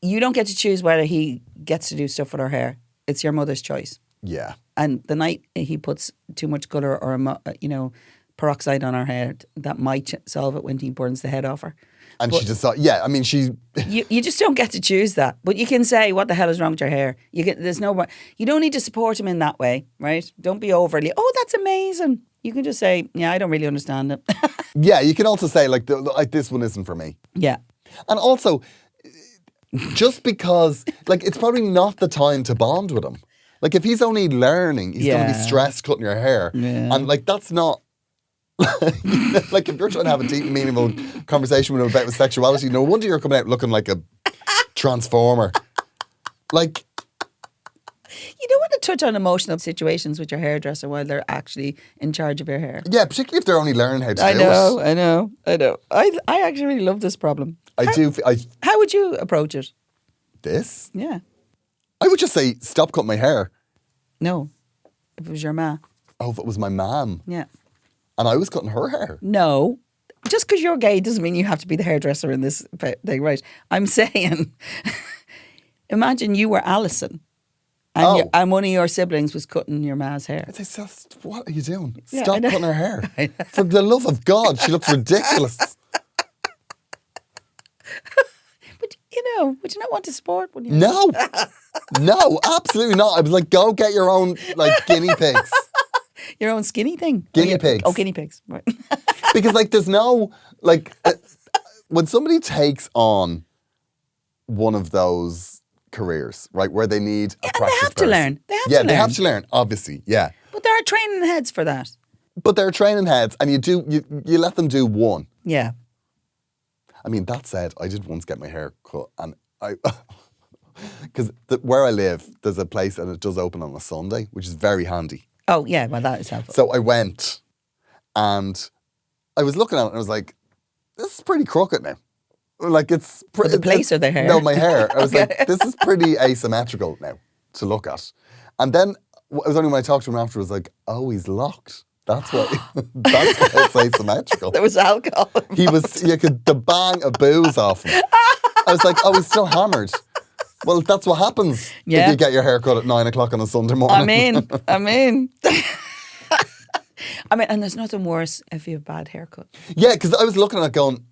Speaker 8: You don't get to choose whether he gets to do stuff with her hair. It's your mother's choice.
Speaker 9: Yeah.
Speaker 8: And the night he puts too much colour or, peroxide on her head, that might solve it when he burns the head off her.
Speaker 9: And she just thought, she...
Speaker 8: You just don't get to choose that. But you can say, what the hell is wrong with your hair? You don't need to support him in that way, right? Don't be overly, oh, that's amazing. You can just say, yeah, I don't really understand it.
Speaker 9: Yeah, you can also say, this one isn't for me.
Speaker 8: Yeah.
Speaker 9: And also, just because, it's probably not the time to bond with him. If he's only learning, he's going to be stressed cutting your hair.
Speaker 8: Yeah.
Speaker 9: And, that's not... if you're trying to have a deep, meaningful conversation with him about his sexuality, no wonder you're coming out looking like a transformer.
Speaker 8: You don't want to touch on emotional situations with your hairdresser while they're actually in charge of your hair.
Speaker 9: Yeah, particularly if they're only learning how to do it.
Speaker 8: I know. I actually really love this problem. How would you approach it?
Speaker 9: This?
Speaker 8: Yeah.
Speaker 9: I would just say, stop cutting my hair.
Speaker 8: No. If it was your ma.
Speaker 9: Oh, if it was my mum.
Speaker 8: Yeah.
Speaker 9: And I was cutting her hair.
Speaker 8: No. Just because you're gay doesn't mean you have to be the hairdresser in this thing, right? I'm saying, imagine you were Alison and, and one of your siblings was cutting your ma's hair.
Speaker 9: I'd say, what are you doing?
Speaker 8: Yeah,
Speaker 9: Stop cutting her hair. For the love of God, she looks ridiculous.
Speaker 8: But, would you not want to support one?
Speaker 9: No. No, absolutely not. I was like, go get your own, guinea pigs.
Speaker 8: Your own skinny thing?
Speaker 9: Guinea pigs.
Speaker 8: Oh, guinea pigs. Right.
Speaker 9: Because, there's no, when somebody takes on one of those careers, right, where they need a practice
Speaker 8: they have to learn.
Speaker 9: They have to learn, obviously, yeah.
Speaker 8: But there are training heads for that.
Speaker 9: But there are training heads, and you let them do one.
Speaker 8: Yeah.
Speaker 9: I mean, that said, I did once get my hair cut, and because where I live, there's a place, and it does open on a Sunday, which is very handy.
Speaker 8: Oh, yeah, well, that is helpful.
Speaker 9: So I went, and I was looking at it, and I was like, this is pretty crooked now. It's...
Speaker 8: For the place or the hair?
Speaker 9: No, my hair. I was like, this is pretty asymmetrical now to look at. And then, it was only when I talked to him after, I was like, oh, he's locked. That's why it's asymmetrical.
Speaker 8: There was alcohol involved.
Speaker 9: You could the bang of booze off him. I was like, oh, he's still hammered. Well, that's what happens if you get your hair cut at 9 o'clock on a Sunday morning.
Speaker 8: I mean, and there's nothing worse if you have a bad haircut.
Speaker 9: Yeah, because I was looking at it going,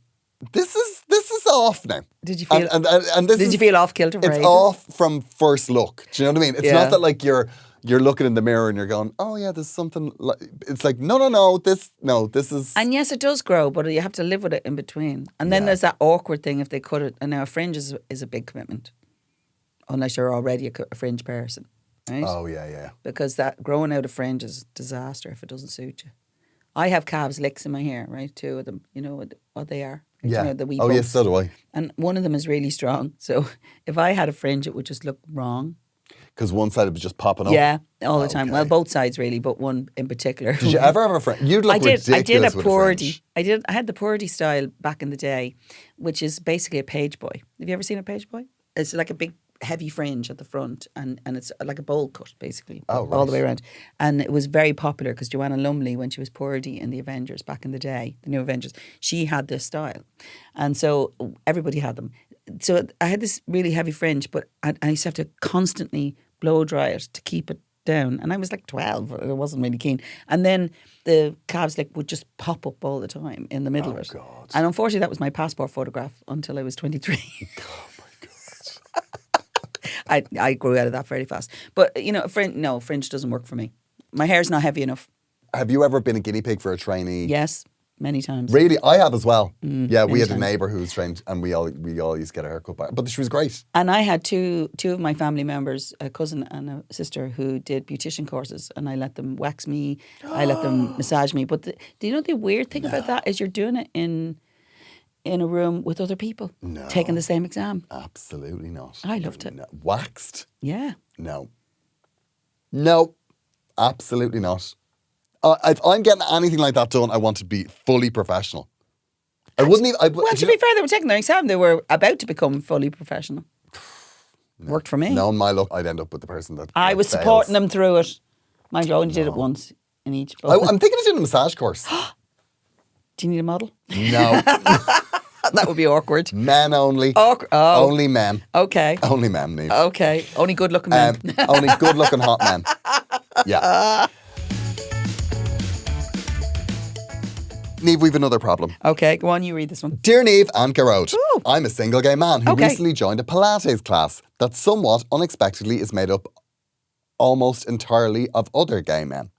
Speaker 9: this is off now.
Speaker 8: Did you feel?
Speaker 9: And
Speaker 8: did you feel off kilter?
Speaker 9: It's off from first look. Do you know what I mean? It's not that you're looking in the mirror and you're going, oh yeah, there's something. It's like no, this is.
Speaker 8: And yes, it does grow, but you have to live with it in between. And then there's that awkward thing if they cut it. And now a fringe is a big commitment, unless you're already a fringe person, right?
Speaker 9: Oh yeah.
Speaker 8: Because that growing out a fringe is a disaster if it doesn't suit you. I have calves licks in my hair, right? 2 of them. You know what they are?
Speaker 9: Yeah.
Speaker 8: The wee
Speaker 9: yes,
Speaker 8: bumps.
Speaker 9: so do I.
Speaker 8: And one of them is really strong. So if I had a fringe, it would just look wrong.
Speaker 9: Because one side was just popping up?
Speaker 8: Yeah, all the time. Well, both sides really, but one in particular.
Speaker 9: Did you ever have a fringe? You'd look ridiculous
Speaker 8: I did a
Speaker 9: with
Speaker 8: purdy.
Speaker 9: a fringe.
Speaker 8: I had the purdy style back in the day, which is basically a page boy. Have you ever seen a page boy? It's like a big heavy fringe at the front and it's like a bowl cut basically all the way around. And it was very popular because Joanna Lumley, when she was Purdy in the Avengers back in the day, the New Avengers, she had this style. And so everybody had them. So I had this really heavy fringe, but I used to have to constantly blow dry it to keep it down. And I was like 12, I wasn't really keen. And then the calves would just pop up all the time in the middle of it.
Speaker 9: God.
Speaker 8: And unfortunately that was my passport photograph until I was 23.
Speaker 9: Oh my God.
Speaker 8: I grew out of that very fast. But, fringe doesn't work for me. My hair's not heavy enough.
Speaker 9: Have you ever been a guinea pig for a trainee?
Speaker 8: Yes, many times.
Speaker 9: Really? I have as well. Yeah, we had
Speaker 8: times.
Speaker 9: a neighbour who was trained and we all used to get a haircut by her. But she was great.
Speaker 8: And I had two of my family members, a cousin and a sister, who did beautician courses, and I let them wax me, I let them massage me. But do you know the weird thing about that is you're doing it in a room with other people taking the same exam.
Speaker 9: Absolutely not.
Speaker 8: I loved it.
Speaker 9: No. Waxed?
Speaker 8: Yeah.
Speaker 9: No, absolutely not. If I'm getting anything like that done, I want to be fully professional. I wouldn't even...
Speaker 8: Well, to be fair, they were taking their exam. They were about to become fully professional. Worked for me.
Speaker 9: No, in my luck, I'd end up with the person that
Speaker 8: I was
Speaker 9: fails.
Speaker 8: supporting them through it. Mind you, I only did it once in each.
Speaker 9: I'm thinking of doing a massage course.
Speaker 8: Do you need a model?
Speaker 9: No.
Speaker 8: That would be awkward.
Speaker 9: Men only.
Speaker 8: Oh.
Speaker 9: Only men.
Speaker 8: Okay.
Speaker 9: Only men, Niamh.
Speaker 8: Okay. Only good-looking men.
Speaker 9: Only good-looking hot men. Yeah. Niamh, we've another problem.
Speaker 8: Okay, go on, you read this one.
Speaker 9: Dear Niamh and Gearóid,
Speaker 8: Ooh.
Speaker 9: I'm a single gay man who
Speaker 8: Okay.
Speaker 9: recently joined a Pilates class that somewhat unexpectedly is made up almost entirely of other gay men.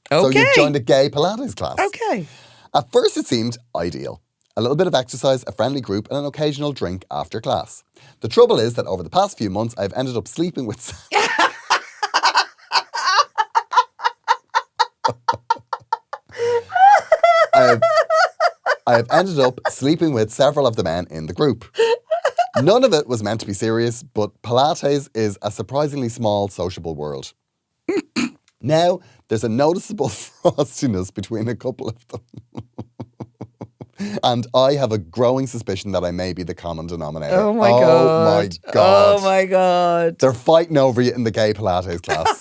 Speaker 9: So
Speaker 8: Okay.
Speaker 9: you've joined a gay Pilates class.
Speaker 8: Okay.
Speaker 9: At first it seemed ideal. A little bit of exercise, a friendly group and an occasional drink after class. The trouble is that over the past few months I've ended up sleeping with... I have ended up sleeping with several of the men in the group. None of it was meant to be serious, but Pilates is a surprisingly small, sociable world. Now, there's a noticeable frostiness between a couple of them. And I have a growing suspicion that I may be the common denominator.
Speaker 8: Oh my God.
Speaker 9: Oh my God.
Speaker 8: Oh my God.
Speaker 9: They're fighting over you in the gay Pilates class.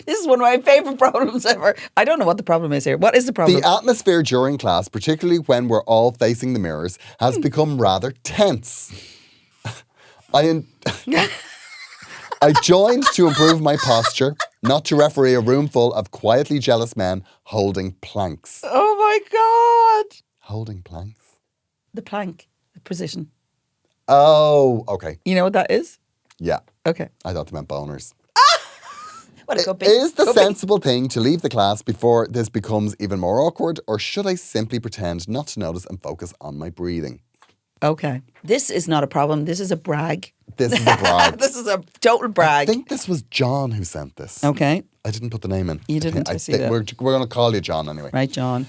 Speaker 8: This is one of my favourite problems ever. I don't know what the problem is here. What is the problem?
Speaker 9: The atmosphere during class, particularly when we're all facing the mirrors, has become rather tense. I joined to improve my posture, not to referee a room full of quietly jealous men holding planks.
Speaker 8: Oh my God.
Speaker 9: Holding planks?
Speaker 8: The plank, the position.
Speaker 9: Oh, okay.
Speaker 8: You know what that is?
Speaker 9: Yeah.
Speaker 8: Okay.
Speaker 9: I thought they meant boners.
Speaker 8: What it could be.
Speaker 9: Is the
Speaker 8: Could be.
Speaker 9: sensible thing to leave the class before this becomes even more awkward, or should I simply pretend not to notice and focus on my breathing?
Speaker 8: Okay. This is not a problem. This is a brag.
Speaker 9: This is a brag.
Speaker 8: This is a total brag.
Speaker 9: I think this was John who sent this.
Speaker 8: Okay.
Speaker 9: I didn't put the name in.
Speaker 8: You didn't, I see that.
Speaker 9: We're going to call you John anyway.
Speaker 8: Right, John.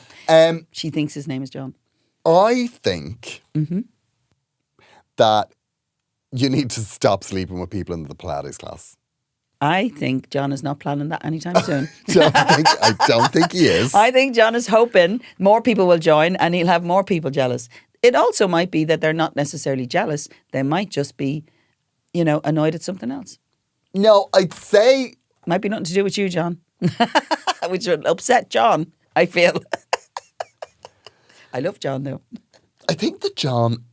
Speaker 8: She thinks his name is John.
Speaker 9: I think
Speaker 8: Mm-hmm.
Speaker 9: that you need to stop sleeping with people in the Pilates class.
Speaker 8: I think John is not planning that anytime soon.
Speaker 9: I don't think he is.
Speaker 8: I think John is hoping more people will join and he'll have more people jealous. It also might be that they're not necessarily jealous. They might just be, annoyed at something else.
Speaker 9: No, I'd say...
Speaker 8: Might be nothing to do with you, John. Which would upset John, I feel. I love John, though.
Speaker 9: I think that John,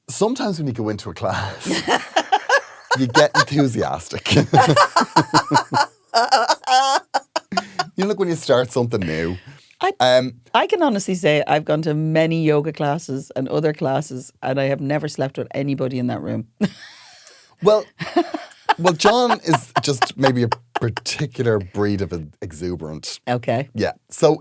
Speaker 9: sometimes when you go into a class, you get enthusiastic. Like when you start something new.
Speaker 8: I can honestly say I've gone to many yoga classes and other classes, and I have never slept with anybody in that room.
Speaker 9: Well, John is just maybe a particular breed of exuberant.
Speaker 8: Okay.
Speaker 9: Yeah. So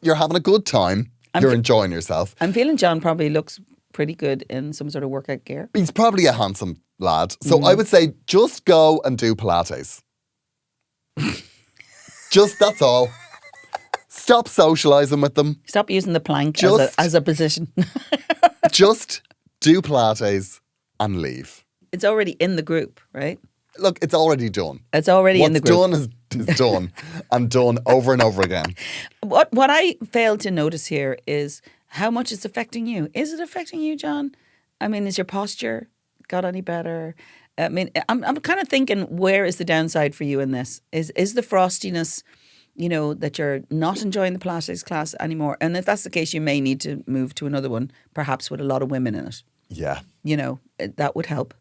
Speaker 9: you're having a good time. You're enjoying yourself.
Speaker 8: I'm feeling John probably looks pretty good in some sort of workout gear.
Speaker 9: He's probably a handsome lad. So I would say just go and do Pilates. That's all. Stop socialising with them.
Speaker 8: Stop using the plank as a position.
Speaker 9: Just do Pilates and leave.
Speaker 8: It's already in the group, right?
Speaker 9: Look, it's already done.
Speaker 8: It's already in the group.
Speaker 9: What's done is done and done over and over again.
Speaker 8: What I failed to notice here is how much it's affecting you. Is it affecting you, John? I mean, is your posture got any better? I mean, I'm kind of thinking, where is the downside for you in this? Is the frostiness, that you're not enjoying the Pilates class anymore? And if that's the case, you may need to move to another one, perhaps with a lot of women in it.
Speaker 9: Yeah.
Speaker 8: That would help.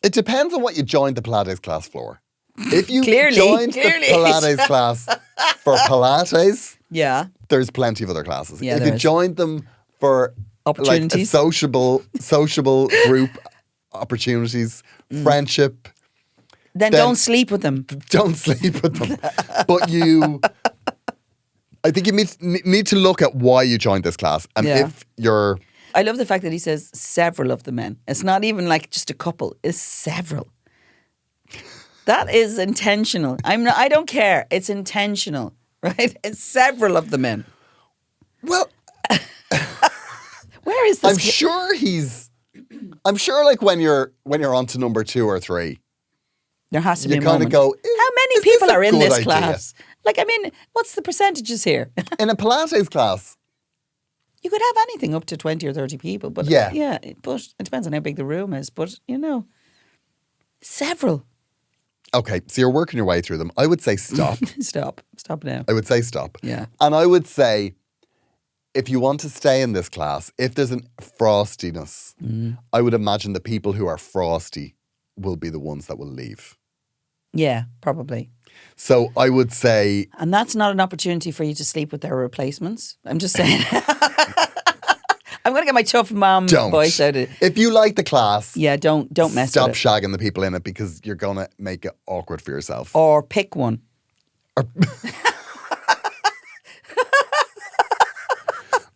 Speaker 9: It depends on what you joined the Pilates class for. If you
Speaker 8: Clearly.
Speaker 9: joined the Pilates class for Pilates,
Speaker 8: Yeah.
Speaker 9: there's plenty of other classes.
Speaker 8: Yeah,
Speaker 9: if
Speaker 8: there
Speaker 9: you
Speaker 8: is.
Speaker 9: joined them for
Speaker 8: Opportunities.
Speaker 9: like a sociable group opportunities, friendship,
Speaker 8: Then don't sleep with them.
Speaker 9: don't sleep with them. But I think you need to look at why you joined this class. And
Speaker 8: Yeah.
Speaker 9: if you're...
Speaker 8: I love the fact that he says several of the men. It's not even like just a couple. It's several. That is intentional. I don't care. It's intentional, right? It's several of the men.
Speaker 9: Well...
Speaker 8: Where is this?
Speaker 9: I'm sure like when you're on to number 2 or 3,
Speaker 8: There has to be
Speaker 9: you
Speaker 8: a
Speaker 9: kind of
Speaker 8: moment.
Speaker 9: go,
Speaker 8: How many
Speaker 9: is this
Speaker 8: people
Speaker 9: a
Speaker 8: are in
Speaker 9: good
Speaker 8: this
Speaker 9: idea?
Speaker 8: class? Like, I mean, what's the percentages here?
Speaker 9: In a Pilates class,
Speaker 8: You could have anything up to 20 or 30 people. But
Speaker 9: Yeah.
Speaker 8: But it depends on how big the room is. But, several.
Speaker 9: okay, so you're working your way through them. I would say stop.
Speaker 8: Stop now.
Speaker 9: I would say stop.
Speaker 8: Yeah.
Speaker 9: And I would say, if you want to stay in this class, if there's a frostiness, I would imagine the people who are frosty will be the ones that will leave.
Speaker 8: Yeah, probably.
Speaker 9: So I would say...
Speaker 8: And that's not an opportunity for you to sleep with their replacements. I'm just saying. I'm going to get my tough mom
Speaker 9: Don't.
Speaker 8: voice out of it.
Speaker 9: If you like the class...
Speaker 8: Yeah, don't mess
Speaker 9: stop
Speaker 8: with it.
Speaker 9: shagging the people in it because you're going to make it awkward for yourself.
Speaker 8: Or pick one.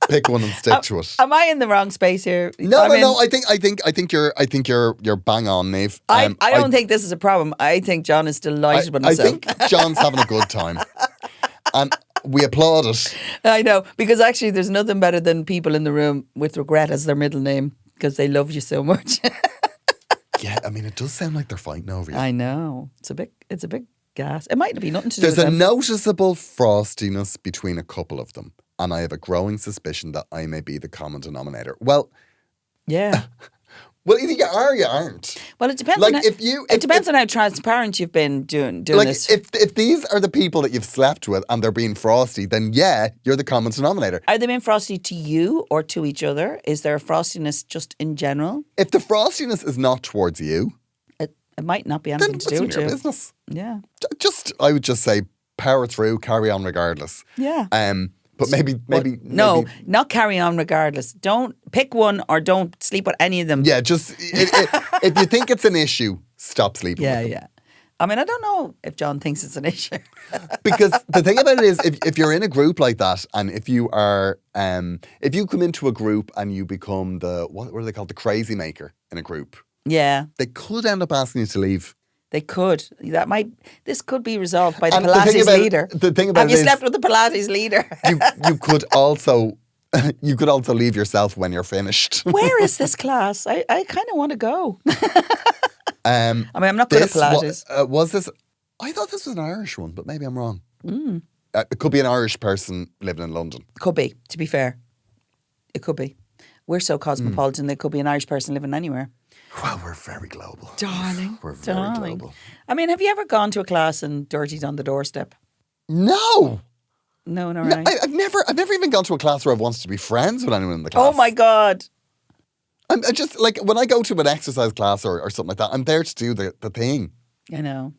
Speaker 9: Pick one and stick to it.
Speaker 8: Am I in the wrong space here?
Speaker 9: No.
Speaker 8: I
Speaker 9: think you're bang on, Niamh.
Speaker 8: I don't think this is a problem. I think John is delighted with
Speaker 9: I
Speaker 8: himself.
Speaker 9: think John's having a good time, and we applaud it.
Speaker 8: I know, because actually there's nothing better than people in the room with regret as their middle name because they love you so much.
Speaker 9: Yeah, I mean, it does sound like they're fighting over you.
Speaker 8: I know. It's a big gas. It might be nothing to do
Speaker 9: There's
Speaker 8: with
Speaker 9: a
Speaker 8: them.
Speaker 9: noticeable frostiness between a couple of them. and I have a growing suspicion that I may be the common denominator. Well,
Speaker 8: Yeah.
Speaker 9: well, either you are or you aren't.
Speaker 8: Well, it depends.
Speaker 9: Like,
Speaker 8: on
Speaker 9: it
Speaker 8: depends on how transparent you've been doing
Speaker 9: Like,
Speaker 8: this.
Speaker 9: if these are the people that you've slept with and they're being frosty, then yeah, you're the common denominator.
Speaker 8: Are they being frosty to you or to each other? Is there a frostiness just in general?
Speaker 9: If the frostiness is not towards you,
Speaker 8: It might not be
Speaker 9: then
Speaker 8: anything to
Speaker 9: it's
Speaker 8: do
Speaker 9: none
Speaker 8: with
Speaker 9: of your
Speaker 8: you.
Speaker 9: business.
Speaker 8: Yeah.
Speaker 9: I would just say power through, carry on regardless.
Speaker 8: Yeah.
Speaker 9: But maybe
Speaker 8: No, not carry on regardless. Don't pick one or don't sleep with any of them.
Speaker 9: Yeah, just if you think it's an issue, stop sleeping with them.
Speaker 8: Yeah. I mean, I don't know if John thinks it's an issue.
Speaker 9: Because the thing about it is, if you're in a group like that, and if you are, if you come into a group and you become what are they called, the crazy maker in a group,
Speaker 8: Yeah,
Speaker 9: they could end up asking you to leave.
Speaker 8: they could. This could be resolved by the
Speaker 9: And the thing
Speaker 8: Pilates
Speaker 9: about-
Speaker 8: leader.
Speaker 9: the thing about
Speaker 8: Have
Speaker 9: it
Speaker 8: you
Speaker 9: is-
Speaker 8: slept with the Pilates leader?
Speaker 9: You could also leave yourself when you're finished.
Speaker 8: Where is this class? I kind of want to go. I mean, I'm not good at Pilates.
Speaker 9: Was this? I thought this was an Irish one, but maybe I'm wrong. It could be an Irish person living in London.
Speaker 8: Could be, to be fair. It could be. We're so cosmopolitan, there could be an Irish person living anywhere.
Speaker 9: Well, we're very global.
Speaker 8: Darling.
Speaker 9: We're very global.
Speaker 8: I mean, have you ever gone to a class and dirtied on the doorstep?
Speaker 9: No.
Speaker 8: No,
Speaker 9: No,
Speaker 8: right.
Speaker 9: I've never even gone to a class where I've wanted to be friends with anyone in the class.
Speaker 8: Oh my God.
Speaker 9: I just, like, when I go to an exercise class or something like that, I'm there to do the thing.
Speaker 8: I know.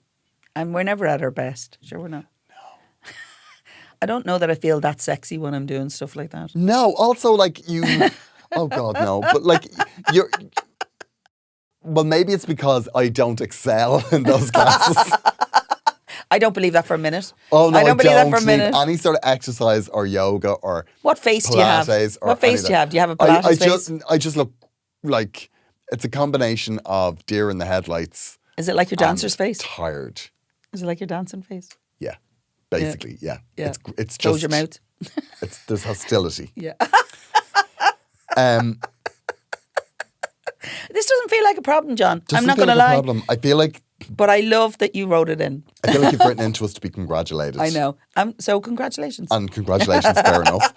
Speaker 8: And we're never at our best. Sure we're not. No. I don't know that I feel that sexy when I'm doing stuff like that.
Speaker 9: No, also, like, you... oh, God, no. But, like, you're... Well, maybe it's because I don't excel in those classes.
Speaker 8: I don't believe that for a minute.
Speaker 9: Oh, no,
Speaker 8: I don't believe that for a
Speaker 9: need
Speaker 8: minute.
Speaker 9: any sort of exercise or yoga or
Speaker 8: What face
Speaker 9: Pilates
Speaker 8: do you have?
Speaker 9: or
Speaker 8: What face
Speaker 9: any of
Speaker 8: do you
Speaker 9: that.
Speaker 8: have? Do you have a Pilates face?
Speaker 9: I just look like it's a combination of deer in the headlights.
Speaker 8: Is it like your dancer's face?
Speaker 9: Tired.
Speaker 8: Is it like your dancing face?
Speaker 9: Yeah, basically, yeah.
Speaker 8: Yeah.
Speaker 9: It's just
Speaker 8: Close your mouth.
Speaker 9: There's hostility.
Speaker 8: Yeah. This doesn't feel like a problem, John. I'm not going to lie.
Speaker 9: Problem. I feel like
Speaker 8: But I love that you wrote it in.
Speaker 9: I feel like you've written into us to be congratulated.
Speaker 8: I know. So congratulations.
Speaker 9: And congratulations, fair enough.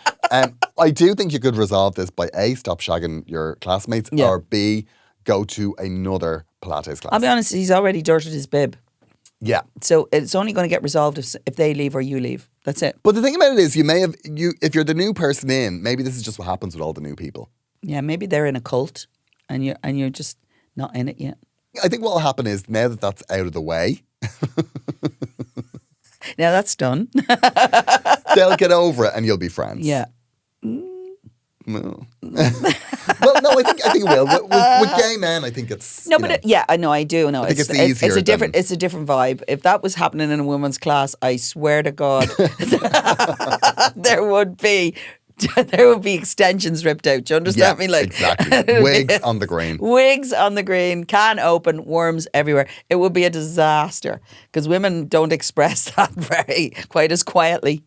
Speaker 9: I do think you could resolve this by A, stop shagging your classmates,
Speaker 8: Yeah.
Speaker 9: or B, go to another Pilates class.
Speaker 8: I'll be honest, he's already dirted his bib.
Speaker 9: Yeah.
Speaker 8: So it's only going to get resolved if they leave or you leave. That's it.
Speaker 9: But the thing about it is, if you're the new person in, maybe this is just what happens with all the new people.
Speaker 8: Yeah, maybe they're in a cult and you're just not in it yet.
Speaker 9: I think what will happen is, now that that's out of the way,
Speaker 8: Now that's done.
Speaker 9: they'll get over it and you'll be friends.
Speaker 8: Yeah.
Speaker 9: Well, no, I think it will. With gay men, I think it's
Speaker 8: No, but I know, I do. No,
Speaker 9: I think it's easier
Speaker 8: It's a different.
Speaker 9: than-
Speaker 8: It's a different vibe. If that was happening in a women's class, I swear to God, there would be extensions ripped out. Do you understand me? Like
Speaker 9: exactly. Wigs on the green.
Speaker 8: Wigs on the green, can open, worms everywhere. It would be a disaster because women don't express that quite as quietly.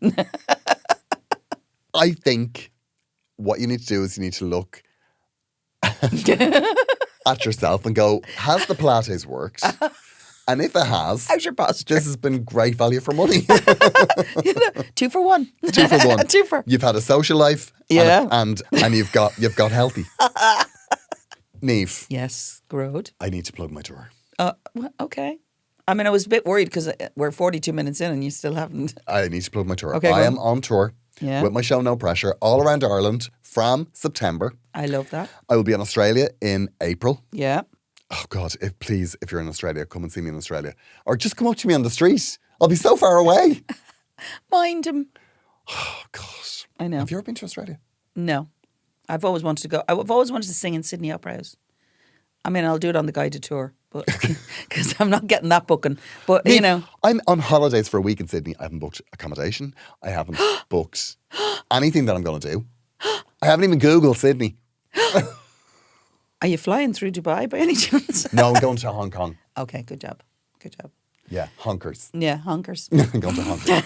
Speaker 9: I think what you need to do is you need to look at yourself and go, has the Pilates worked? And if it has,
Speaker 8: How's your posture?
Speaker 9: this has been great value for money.
Speaker 8: 2 for 1.
Speaker 9: 2 for 1.
Speaker 8: 2 for.
Speaker 9: You've had a social life,
Speaker 8: Yeah.
Speaker 9: and you've got healthy. Niamh,
Speaker 8: Yes, Gearóid.
Speaker 9: I need to plug my tour.
Speaker 8: Well, okay. I mean, I was a bit worried because we're 42 minutes in and you still haven't.
Speaker 9: I need to plug my tour.
Speaker 8: Okay,
Speaker 9: I
Speaker 8: go
Speaker 9: am on tour
Speaker 8: Yeah.
Speaker 9: with my show No Pressure all around Ireland from September.
Speaker 8: I love that.
Speaker 9: I will be in Australia in April.
Speaker 8: Yeah.
Speaker 9: Oh God, if you're in Australia, come and see me in Australia. Or just come up to me on the street. I'll be so far away.
Speaker 8: Mind him.
Speaker 9: Oh God.
Speaker 8: I know.
Speaker 9: Have you ever been to Australia?
Speaker 8: No. I've always wanted to go. I've always wanted to sing in Sydney Opera House. I mean, I'll do it on the guided tour, but because I'm not getting that booking. But, you know.
Speaker 9: I'm on holidays for a week in Sydney. I haven't booked accommodation. I haven't booked anything that I'm going to do. I haven't even Googled Sydney.
Speaker 8: Are you flying through Dubai by any chance?
Speaker 9: No, I'm going to Hong Kong.
Speaker 8: Okay, good job. Good job.
Speaker 9: Yeah, honkers.
Speaker 8: Yeah, honkers.
Speaker 9: I'm going to Hong Kong.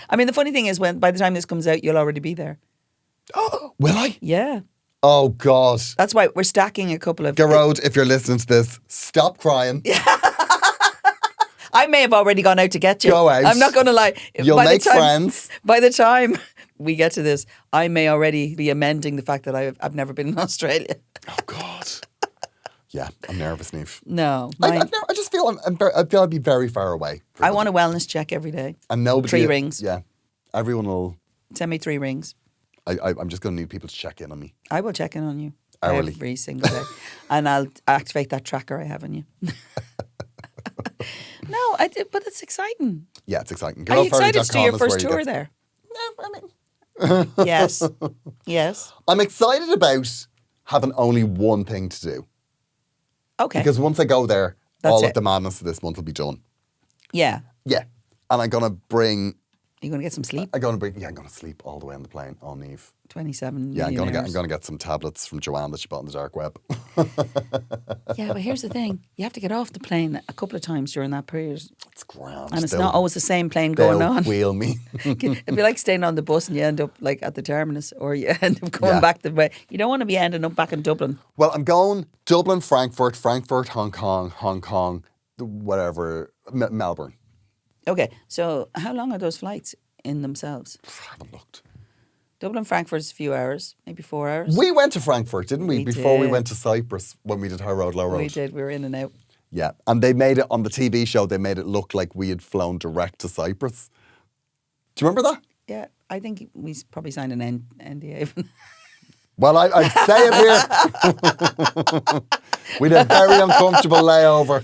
Speaker 8: I mean, the funny thing is, by the time this comes out, you'll already be there.
Speaker 9: Oh, will I?
Speaker 8: Yeah.
Speaker 9: Oh, God.
Speaker 8: That's why we're stacking a couple of...
Speaker 9: Gearóid, if you're listening to this, stop crying.
Speaker 8: I may have already gone out to get you.
Speaker 9: Go out.
Speaker 8: I'm not going to lie.
Speaker 9: You'll make friends.
Speaker 8: By the time we get to this, I may already be amending the fact that I've never been in Australia.
Speaker 9: Oh, God. Yeah, I'm nervous, Niamh.
Speaker 8: No.
Speaker 9: I just feel I feel I'd be very far away.
Speaker 8: I want a wellness check every day.
Speaker 9: And nobody...
Speaker 8: 3 rings.
Speaker 9: Yeah. Everyone will...
Speaker 8: Send me 3 rings.
Speaker 9: I'm just going to need people to check in on me.
Speaker 8: I will check in on you.
Speaker 9: Hourly.
Speaker 8: Every single day. And I'll activate that tracker I have on you. No, but it's exciting.
Speaker 9: Yeah, it's exciting.
Speaker 8: Are you excited to do your first tour there?
Speaker 9: No, I mean...
Speaker 8: Yes. Yes.
Speaker 9: I'm excited about having only one thing to do.
Speaker 8: Okay.
Speaker 9: Because once I go there,
Speaker 8: That's
Speaker 9: all
Speaker 8: it.
Speaker 9: of the madness of this month will be done.
Speaker 8: Yeah.
Speaker 9: Yeah. And I'm going to bring...
Speaker 8: You're going to get some sleep?
Speaker 9: I'm going to sleep all the way on the plane on Niamh.
Speaker 8: 27
Speaker 9: Yeah, I'm going
Speaker 8: millionaires.
Speaker 9: to get some tablets from Joanne that she bought on the dark web.
Speaker 8: Yeah, but here's the thing. You have to get off the plane a couple of times during that period.
Speaker 9: It's grand.
Speaker 8: And it's not always the same plane going on.
Speaker 9: Wheel me.
Speaker 8: It'd be like staying on the bus and you end up like at the terminus, or you end up going back the way. You don't want to be ending up back in Dublin.
Speaker 9: Well, I'm going Dublin, Frankfurt, Hong Kong, whatever, Melbourne.
Speaker 8: Okay, so how long are those flights in themselves?
Speaker 9: I haven't looked.
Speaker 8: Dublin, Frankfurt's a few hours, maybe 4 hours.
Speaker 9: We went to Frankfurt, didn't we? Before we
Speaker 8: did.
Speaker 9: went to Cyprus when we did High Road, Low Road.
Speaker 8: We did, we were in and out.
Speaker 9: Yeah, and they made it on the TV show, they made it look like we had flown direct to Cyprus. Do you remember that?
Speaker 8: Yeah, I think we probably signed an NDA.
Speaker 9: Well, I'd say it here. We had a very uncomfortable layover.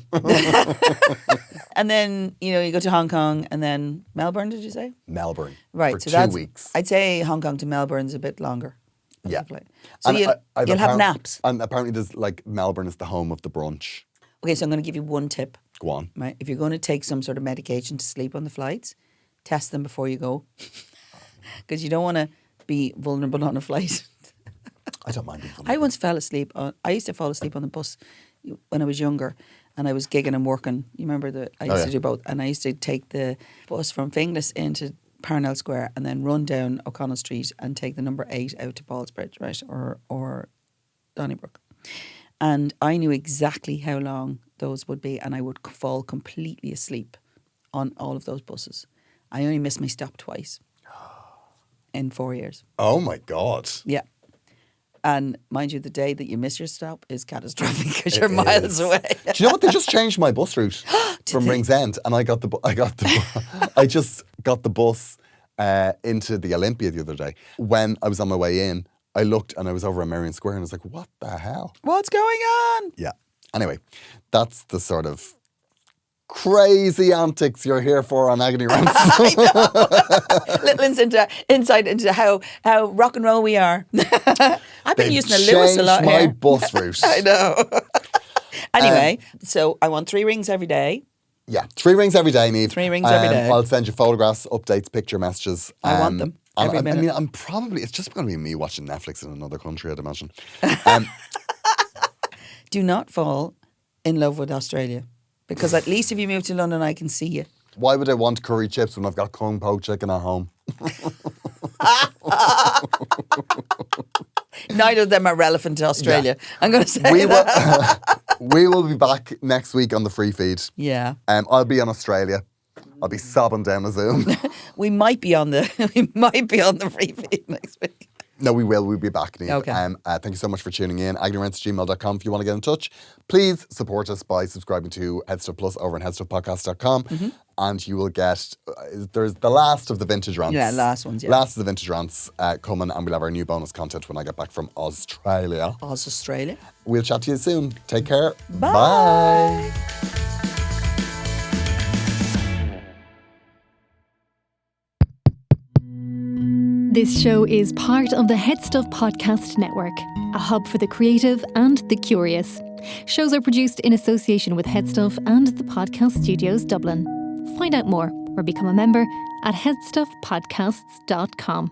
Speaker 8: And then, you go to Hong Kong and then Melbourne, did you say?
Speaker 9: Melbourne.
Speaker 8: Right.
Speaker 9: For
Speaker 8: so
Speaker 9: 2
Speaker 8: that's,
Speaker 9: weeks.
Speaker 8: I'd say Hong Kong to Melbourne's a bit longer.
Speaker 9: Yeah.
Speaker 8: So
Speaker 9: And
Speaker 8: you'll have naps.
Speaker 9: And apparently there's Melbourne is the home of the brunch.
Speaker 8: Okay, so I'm going to give you one tip.
Speaker 9: Go on.
Speaker 8: Right? If you're going to take some sort of medication to sleep on the flights, test them before you go. Because you don't want to be vulnerable on a flight.
Speaker 9: I don't mind being vulnerable.
Speaker 8: I once fell asleep. I used to fall asleep on the bus when I was younger, and I was gigging and working. You remember I used to do both, and I used to take the bus from Finglas into Parnell Square and then run down O'Connell Street and take the number 8 out to Ballsbridge, right, or Donnybrook. And I knew exactly how long those would be, and I would fall completely asleep on all of those buses. I only missed my stop twice in 4 years.
Speaker 9: Oh my God.
Speaker 8: Yeah. And mind you, the day that you miss your stop is catastrophic because you're miles away.
Speaker 9: Do you know what? They just changed my bus route from Ringsend, and I just got the bus into the Olympia the other day. When I was on my way in, I looked and I was over at Merrion Square and I was like, what the hell?
Speaker 8: What's going on?
Speaker 9: Yeah. Anyway, that's the sort of crazy antics you're here for on Agony Rants.
Speaker 8: I know. Little insight into how rock and roll we are. I've been using the Lewis a lot
Speaker 9: my
Speaker 8: here.
Speaker 9: bus route.
Speaker 8: I know. Anyway, so I want 3 rings every day.
Speaker 9: Yeah, 3 rings every day, Niamh.
Speaker 8: 3 rings every day.
Speaker 9: I'll send you photographs, updates, picture messages.
Speaker 8: I want them every minute.
Speaker 9: I mean, it's just going to be me watching Netflix in another country, I'd imagine.
Speaker 8: Do not fall in love with Australia. Because at least if you move to London, I can see you.
Speaker 9: Why would I want curry chips when I've got kung po chicken at home?
Speaker 8: Neither of them are relevant to Australia. Yeah. I'm going to say that.
Speaker 9: We will be back next week on the free feed.
Speaker 8: Yeah.
Speaker 9: I'll be in Australia. I'll be sobbing down a Zoom.
Speaker 8: we might be on the free feed next week.
Speaker 9: No, we will. We'll be back, Niamh.
Speaker 8: Okay.
Speaker 9: Thank you so much for tuning in. agneyrants@gmail.com if you want to get in touch. Please support us by subscribing to Headstuff Plus over on headstuffpodcast.com. Mm-hmm. And you will get, there's the last of the vintage rants.
Speaker 8: Yeah, last ones, yeah.
Speaker 9: Last of the vintage rants coming, and we'll have our new bonus content when I get back from Australia.
Speaker 8: Australia.
Speaker 9: We'll chat to you soon. Take care.
Speaker 8: Bye.
Speaker 9: Bye.
Speaker 7: This show is part of the Headstuff Podcast Network, a hub for the creative and the curious. Shows are produced in association with Headstuff and the Podcast Studios Dublin. Find out more or become a member at headstuffpodcasts.com.